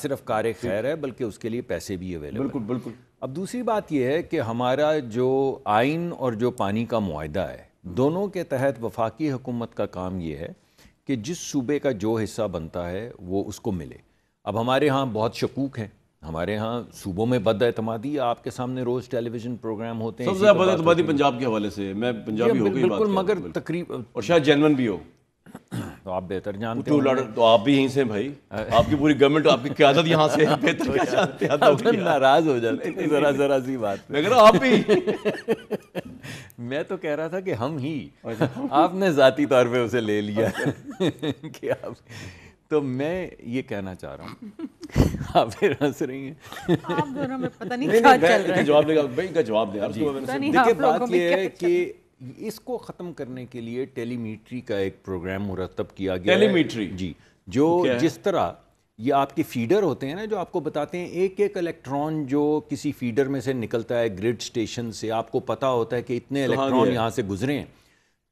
صرف کار خیر ہے بلکہ اس کے لیے پیسے بھی اویلیبل.
بالکل بالکل.
اب دوسری بات یہ ہے کہ ہمارا جو آئین اور جو پانی کا معاہدہ ہے, دونوں کے تحت وفاقی حکومت کا کام یہ ہے کہ جس صوبے کا جو حصہ بنتا ہے وہ اس کو ملے. اب ہمارے ہاں بہت شکوک ہیں, ہمارے ہاں صوبوں میں بد اعتمادی, آپ کے سامنے روز ٹیلی ویژن پروگرام ہوتے ہیں.
سب سے زیادہ بد اعتمادی پنجاب کے حوالے سے, میں پنجابی ہو گئی
بالکل, مگر تقریباً
اور شاید جینون بھی ہو,
تو آپ بہتر جانتے ہیں.
تو آپ بھی یہیں سے بھائی, آپ کی پوری گورنمنٹ, آپ کی قیادت یہاں سے, بہتر کیا جانتے ہیں.
آپ ناراض ہو جاتے ہیں ذرا سی بات
میں کہہ رہا ہوں آپ بھی.
میں تو کہہ رہا تھا کہ ہم ہی, آپ نے ذاتی طور پہ اسے لے لیا کہ آپ. تو میں یہ کہنا چاہ رہا ہوں, آپ پھر ہنس رہی ہیں,
آپ دونوں میں پتہ نہیں کیا چل رہا ہے.
جواب دے گا بھائی, کا جواب دیں.
دیکھیں بات یہ ہے کہ اس کو ختم کرنے کے لیے ٹیلی میٹری کا ایک پروگرام مرتب کیا گیا ہے.
ٹیلی میٹری
جی, جو جس طرح یہ آپ کے فیڈر ہوتے ہیں نا, جو آپ کو بتاتے ہیں ایک ایک الیکٹران جو کسی فیڈر میں سے نکلتا ہے گریڈ سٹیشن سے, آپ کو پتا ہوتا ہے کہ اتنے الیکٹران یہاں سے گزرے ہیں.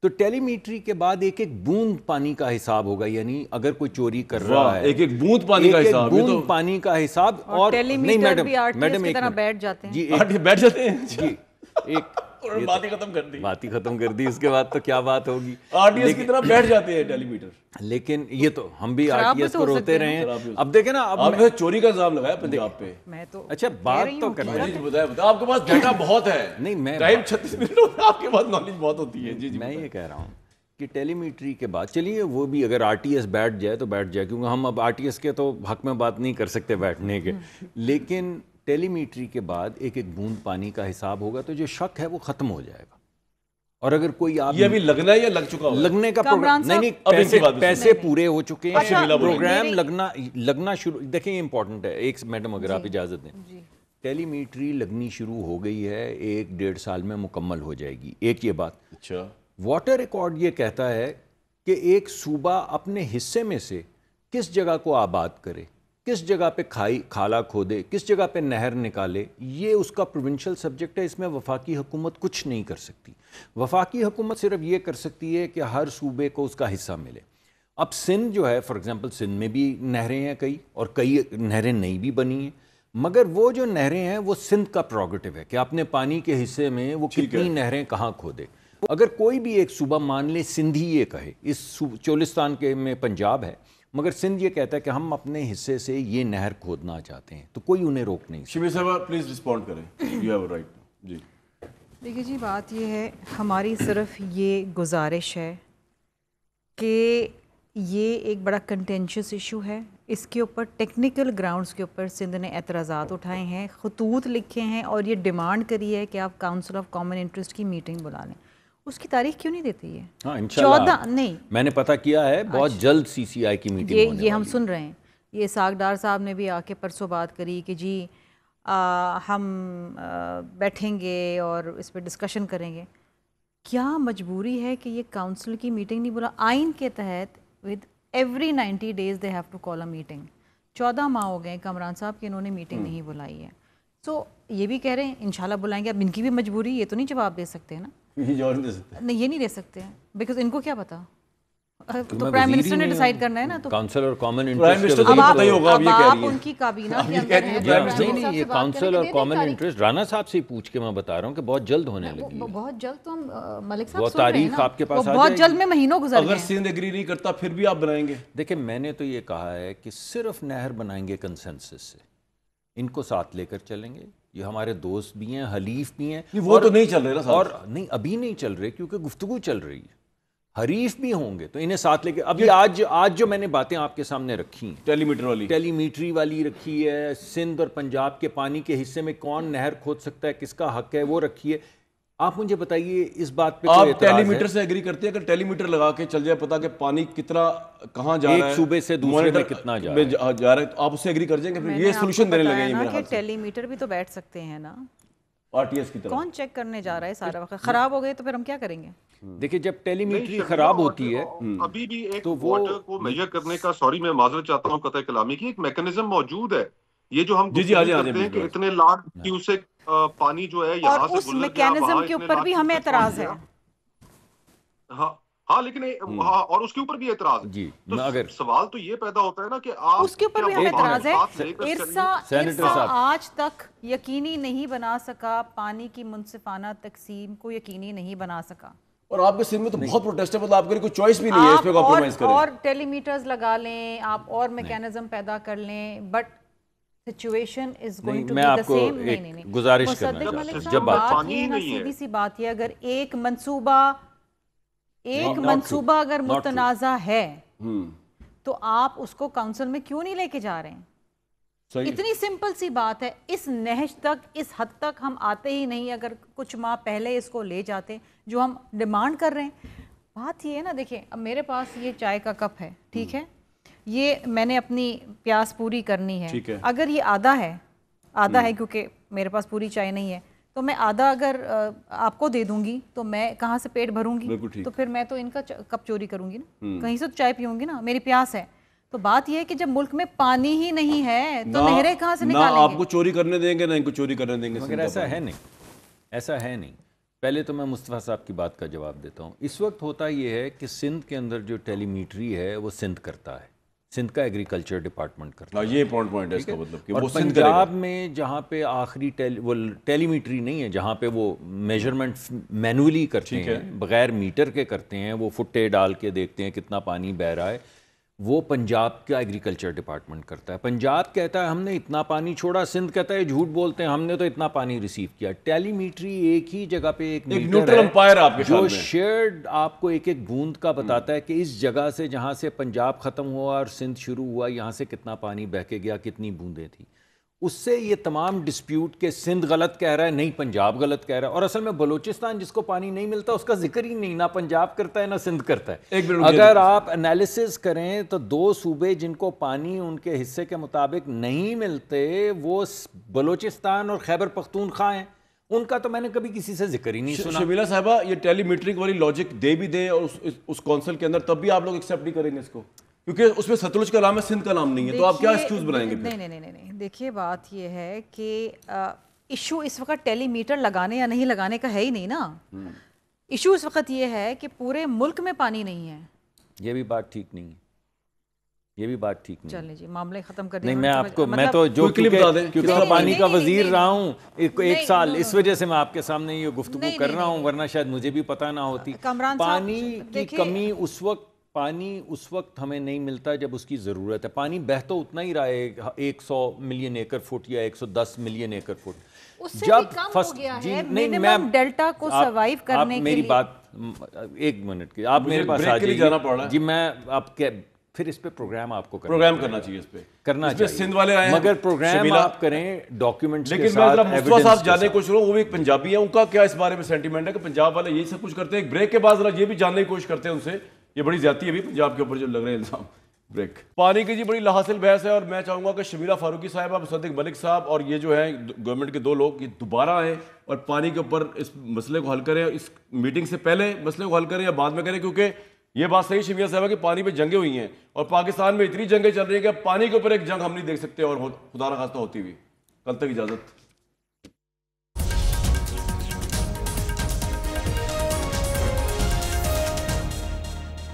تو ٹیلی میٹری کے بعد ایک ایک بوند پانی کا حساب ہوگا, یعنی اگر کوئی چوری کر رہا ہے
ایک ایک بوند پانی کا حساب,
بوند پانی کا حساب. اور
نہیں میڈم کی طرح بیٹھ جاتے ہیں,
جی
بیٹھ جاتے ہیں.
جی ایک
بات ہی ختم کر دی,
بات ہی ختم کر دی, اس کے بعد تو کیا بات ہوگی.
آر ٹی ایس کی طرح بیٹھ جاتے ہیں ٹیلی میٹر.
لیکن یہ تو ہم بھی آر ٹی ایس کو روتے رہے ہیں. اب دیکھیں نا,
آپ نے چوری کا الزام لگایا پنجاب پہ.
میں تو
اچھا بات تو کرنا ہے,
آپ کے پاس ڈیٹا بہت ہے.
نہیں میں
ٹائم 36 منٹ ہوتا ہے, آپ کے پاس نالج بہت ہوتی ہے. جی
میں یہ کہہ رہا ہوں کہ ٹیلی میٹری کے بعد چلیے وہ بھی اگر آر ٹی ایس بیٹھ جائے تو بیٹھ جائے, کیونکہ ہم اب آر ٹی ایس کے تو حق میں بات نہیں کر سکتے بیٹھنے کے, لیکن ٹیلی میٹری کے بعد ایک ایک بوند پانی کا حساب ہوگا تو جو شک ہے وہ ختم ہو جائے گا. اور اگر کوئی آپ
یہ ابھی لگنا ہے یا لگ چکا ہوگا؟
لگنے کا پروگرام نہیں, پیسے پورے ہو چکے ہیں, پروگرام لگنا شروع. دیکھیں امپورٹنٹ ہے ایک میڈم اگر آپ اجازت دیں, ٹیلی میٹری لگنی شروع ہو گئی ہے, 1-1.5 سال میں مکمل ہو جائے گی. ایک یہ بات.
اچھا,
واٹر ریکارڈ یہ کہتا ہے کہ ایک صوبہ اپنے حصے میں سے کس جگہ کو آباد کرے, کس جگہ پہ کھالا کھودے, کس جگہ پہ نہر نکالے, یہ اس کا پروونشل سبجیکٹ ہے. اس میں وفاقی حکومت کچھ نہیں کر سکتی. وفاقی حکومت صرف یہ کر سکتی ہے کہ ہر صوبے کو اس کا حصہ ملے. اب سندھ جو ہے فار ایگزامپل سندھ میں بھی نہریں ہیں کئی، اور کئی نہریں نئی بھی بنی ہیں، مگر وہ جو نہریں ہیں وہ سندھ کا پروگیٹو ہے کہ اپنے پانی کے حصے میں وہ کتنی نہریں کہاں کھودے۔ اگر کوئی بھی ایک صوبہ مان لے سندھ ہی یہ کہے، اس چولستان کے میں پنجاب ہے، مگر سندھ یہ کہتا ہے کہ ہم اپنے حصے سے یہ نہر کھودنا چاہتے ہیں، تو کوئی انہیں روک نہیں سکتا۔
شبیر صاحبہ پلیز رسپونڈ کریں، یو ہیو رائٹ۔ جی
دیکھیے جی، بات یہ ہے، ہماری صرف یہ گزارش ہے کہ یہ ایک بڑا کنٹینشس ایشو ہے، اس کے اوپر ٹیکنیکل گراؤنڈز کے اوپر سندھ نے اعتراضات اٹھائے ہیں، خطوط لکھے ہیں، اور یہ ڈیمانڈ کری ہے کہ آپ کاؤنسل آف کامن انٹرسٹ کی میٹنگ بلا لیں۔ اس کی تاریخ کیوں نہیں دیتی ہے؟
ہاں انشاءاللہ
14 نہیں،
میں نے پتہ کیا ہے بہت جلد سی سی آئی کی میٹنگ ہونے
یہ ہم سن رہے ہیں، یہ اسحاق ڈار صاحب نے بھی آ کے پرسوں بات کری کہ جی ہم بیٹھیں گے اور اس پہ ڈسکشن کریں گے۔ کیا مجبوری ہے کہ یہ کاؤنسل کی میٹنگ نہیں بلا؟ آئین کے تحت with every 90 days they have to call a meeting. 14 ماہ ہو گئے کامران صاحب کہ انہوں نے میٹنگ نہیں بلائی ہے، سو یہ بھی کہہ رہے ہیں انشاءاللہ بلائیں گے۔ اب ان کی بھی مجبوری، یہ تو نہیں جواب دے سکتے نا،
یہ جواب نہیں دے سکتے،
نہیں یہ نہیں دے سکتے بیکاز ان کو کیا پتا، تو پرائم منسٹر نے ڈیسائیڈ کرنا ہے نا۔ تو
کاؤنسل اور کامن
پرائم منسٹر
انٹرسٹ
تو پتہ ہی ہوگا، اب یہ کہہ
آپ
رہی ہیں
ان کی کابینہ کے اندر ہیں،
نہیں، یہ کاؤنسل اور کامن انٹرسٹ رانا صاحب سے پوچھ کے میں بتا رہا ہوں کہ بہت جلد ہونے لگی ہے،
بہت جلد۔ تو ہم ملک صاحب
وہ
سن رہے ہیں
تاریخ
نا،
آپ کے پاس
وہ
آ
بہت
جائے
جلد میں مہینوں گزر
اگر
گئے۔
سندھ ایگری نہیں کرتا پھر بھی آپ بنائیں گے؟
دیکھیں میں نے تو یہ کہا ہے کہ صرف نہر بنائیں گے کنسنسس سے، ان کو ساتھ لے کر چلیں گے، یہ ہمارے دوست بھی ہیں، حلیف بھی ہیں،
وہ تو نہیں چل رہے نا،
اور نہیں ابھی نہیں چل رہے کیونکہ گفتگو چل رہی ہے، حریف بھی ہوں گے تو انہیں ساتھ لے کے۔ ابھی آج جو میں نے باتیں آپ کے سامنے رکھی ہیں،
ٹیلی میٹری
والی رکھی ہے، سندھ اور پنجاب کے پانی کے حصے میں کون نہر کھود سکتا ہے، کس کا حق ہے، وہ رکھی ہے۔ آپ مجھے بتائیے اس بات پہ
آپ ٹیلی میٹر سے ایگری کرتے ہیں؟ اگر ٹیلی میٹر لگا کے چل جائے پتا کہ پانی کتنا کہاں جا رہا ہے،
ایک صوبے سے دوسرے میں کتنا جا
رہا ہے، تو آپ اس سے ایگری کر جائیں گے؟ پھر یہ سولوشن دینے لگے ہیں
کہ ٹیلی میٹر بھی تو بیٹھ سکتے ہیں نا،
RTS کی طرح۔
کون چیک کرنے جا رہا ہے سارا وقت؟ خراب ہو گئے تو پھر ہم کیا کریں گے؟
دیکھیں جب ٹیلی میٹری خراب ہوتی ہے
ابھی بھی ایک واٹر کو میجر کرنے کا، سوری میں معذرت چاہتا ہوں قطع کلامی کی، ایک میکنزم موجود ہے، یہ جو ہم کرتے ہیں کہ اتنے لاکھ کیوسک پانی جو ہے یہاں سے
اس میکنزم کے اوپر بھی ہمیں اعتراض ہے۔
ہاں لیکن اور اس کے اوپر بھی اعتراض ہے۔
جی
تو
اگر
سوال تو یہ پیدا ہوتا ہے نا کہ آپ
اس کے اوپر بھی ہمیں اعتراض ہے۔ ارسا آج تک یقینی نہیں بنا سکا، پانی کی منصفانہ تقسیم کو یقینی نہیں بنا سکا،
اور آپ کے سندھ میں تو بہت پروٹیسٹ ہے، مطلب آپ کے کوئی چوائس بھی نہیں ہے اس پہ کمپرومائز کریں۔
اور ٹیلی میٹرز لگا لیں آپ، اور میکینزم پیدا کر لیں، but situation is going to be the same. نہیں
گزارش کرنا چاہتا ہوں، جب
بات یہ ہے، سیدھی سی بات یہ، اگر ایک منصوبہ اگر متنازع ہے تو آپ اس کو کاؤنسل میں کیوں نہیں لے کے جا رہے ہیں؟ اتنی سمپل سی بات ہے۔ اس نہج تک، اس حد تک ہم آتے ہی نہیں اگر کچھ ماہ پہلے اس کو لے جاتے جو ہم ڈیمانڈ کر رہے ہیں۔ بات یہ ہے نا، دیکھیں اب میرے پاس یہ چائے کا کپ ہے، ٹھیک ہے، یہ میں نے اپنی پیاس پوری کرنی ہے، اگر یہ آدھا ہے کیونکہ میرے پاس پوری چائے نہیں ہے، تو میں آدھا اگر آپ کو دے دوں گی تو میں کہاں سے پیٹ بھروں گی؟ تو پھر میں تو ان کا کپ چوری کروں گی نا، کہیں سے تو چائے پیوں گی نا، میری پیاس ہے۔ تو بات یہ ہے کہ جب ملک میں پانی ہی نہیں ہے تو نہریں کہاں سے نکالیں گے؟
نہ آپ کو چوری کرنے دیں گے نہ ان کو چوری کرنے دیں گے۔
مگر ایسا ہے نہیں۔ پہلے تو میں مصطفیٰ صاحب کی بات کا جواب دیتا ہوں۔ اس وقت ہوتا یہ ہے کہ سندھ کے اندر جو ٹیلی میٹری ہے وہ سندھ کرتا ہے، سندھ کا ایگریکلچر ڈپارٹمنٹ کرتا ہے،
یہ پوائنٹ ہے اس کا مطلب کہ
اور پنجاب میں جہاں پہ آخری ٹیلی میٹری نہیں ہے، جہاں پہ وہ میجرمنٹ مینولی کرتے ہیں، بغیر میٹر کے کرتے ہیں، وہ فٹے ڈال کے دیکھتے ہیں کتنا پانی بہ رہا ہے، وہ پنجاب کا ایگریکلچر ڈپارٹمنٹ کرتا ہے۔ پنجاب کہتا ہے ہم نے اتنا پانی چھوڑا، سندھ کہتا ہے جھوٹ بولتے ہیں ہم نے تو اتنا پانی ریسیو کیا۔ ٹیلی میٹری ایک ہی جگہ پہ ایک
نیوٹرل امپائر آپ کے
جو شیئرڈ آپ کو ایک ایک بوند کا بتاتا ہے کہ اس جگہ سے جہاں سے پنجاب ختم ہوا اور سندھ شروع ہوا یہاں سے کتنا پانی بہ کے گیا، کتنی بوندیں تھیں۔ اس سے یہ تمام ڈسپیوٹ کہ سندھ غلط کہہ رہا ہے، نہیں پنجاب غلط کہہ رہا ہے، اور اصل میں بلوچستان جس کو پانی نہیں ملتا اس کا ذکر ہی نہیں، نہ پنجاب کرتا ہے نہ سندھ کرتا ہے۔ اگر آپ انالیسز کریں تو دو صوبے جن کو پانی ان کے حصے کے مطابق نہیں ملتے وہ بلوچستان اور خیبر پختونخوا ہیں، ان کا تو میں نے کبھی کسی سے ذکر ہی نہیں سنا۔
شبیلہ صاحبہ یہ ٹیلی میٹرک والی لاجک دے بھی دیں اور اس کونسل کے اندر تب بھی آپ لوگ ایکسیپٹ نہیں کریں گے اس کو، کیونکہ اس میں ستلج کا نام ہے، سندھ کا نام نہیں ہے، تو آپ کیا ایکسکیوز بنائیں گے؟
نہیں، دیکھیے بات یہ ہے کہ ایشو اس وقت ٹیلی میٹر لگانے یا نہیں لگانے کا ہے ہی نہیں نا، ایشو اس وقت یہ ہے کہ پورے ملک میں پانی نہیں ہے۔
یہ بھی بات ٹھیک نہیں ہے، یہ بھی بات ٹھیک نہیں.
چلیں جی معاملے ختم کر دیں.
نہیں میں آپ کو میں تو جو کیونکہ پانی کا وزیر رہا ہوں ایک سال، اس وجہ سے میں آپ کے سامنے یہ گفتگو کر رہا ہوں، ورنہ شاید مجھے بھی پتہ نہ ہوتی. پانی کی کمی پانی اس وقت ہمیں نہیں ملتا جب اس کی ضرورت ہے. پانی بہہ تو اتنا ہی رہا ہے 100 ملین ایکڑ فٹ یا 110 ملین ایکڑ فٹ.
جب منیمم ڈیلٹا کو سروائیو کرنے کے لیے
میری بات ایک منٹ کی، آپ میرے پاس آ جائیے جی. میں آپ کے پھر اس پہ پروگرام آپ کو
پروگرام کرنا چاہیے، اس پہ
کرنا چاہیے
سندھ والے آئے
مگر پروگرام آپ کریں ڈاکیومنٹس کے ساتھ.
لیکن میں ذرا مصطفیٰ صاحب جاننے کو شروع، وہ بھی ایک پنجابی ہیں، ان کا کیا اس بارے میں سینٹیمنٹ ہے کہ پنجاب والے یہی سب کچھ کرتے ہیں؟ ایک بریک کے بعد ذرا یہ بھی جاننے کی کوشش کرتے ہیں ان سے. یہ بڑی زیادتی ہے ابھی پنجاب کے اوپر جو لگ رہے ہیں الزام. بریک. پانی کی جی بڑی لاحاصل بحث ہے، اور میں چاہوں گا کہ شمیرہ فاروقی صاحبہ، مصدق ملک صاحب اور یہ جو ہیں گورنمنٹ کے 2 لوگ، یہ دوبارہ آئیں اور پانی کے اوپر اس مسئلے کو حل کریں. اس میٹنگ سے پہلے مسئلے کو حل کریں یا بعد میں کریں، کیونکہ یہ بات صحیح شمیرہ صاحبہ کہ پانی پہ جنگیں ہوئی ہیں اور پاکستان میں اتنی جنگیں چل رہی ہیں کہ پانی کے اوپر ایک جنگ ہم نہیں دیکھ سکتے اور خدا نخواستہ ہوتی ہوئی. کل تک اجازت.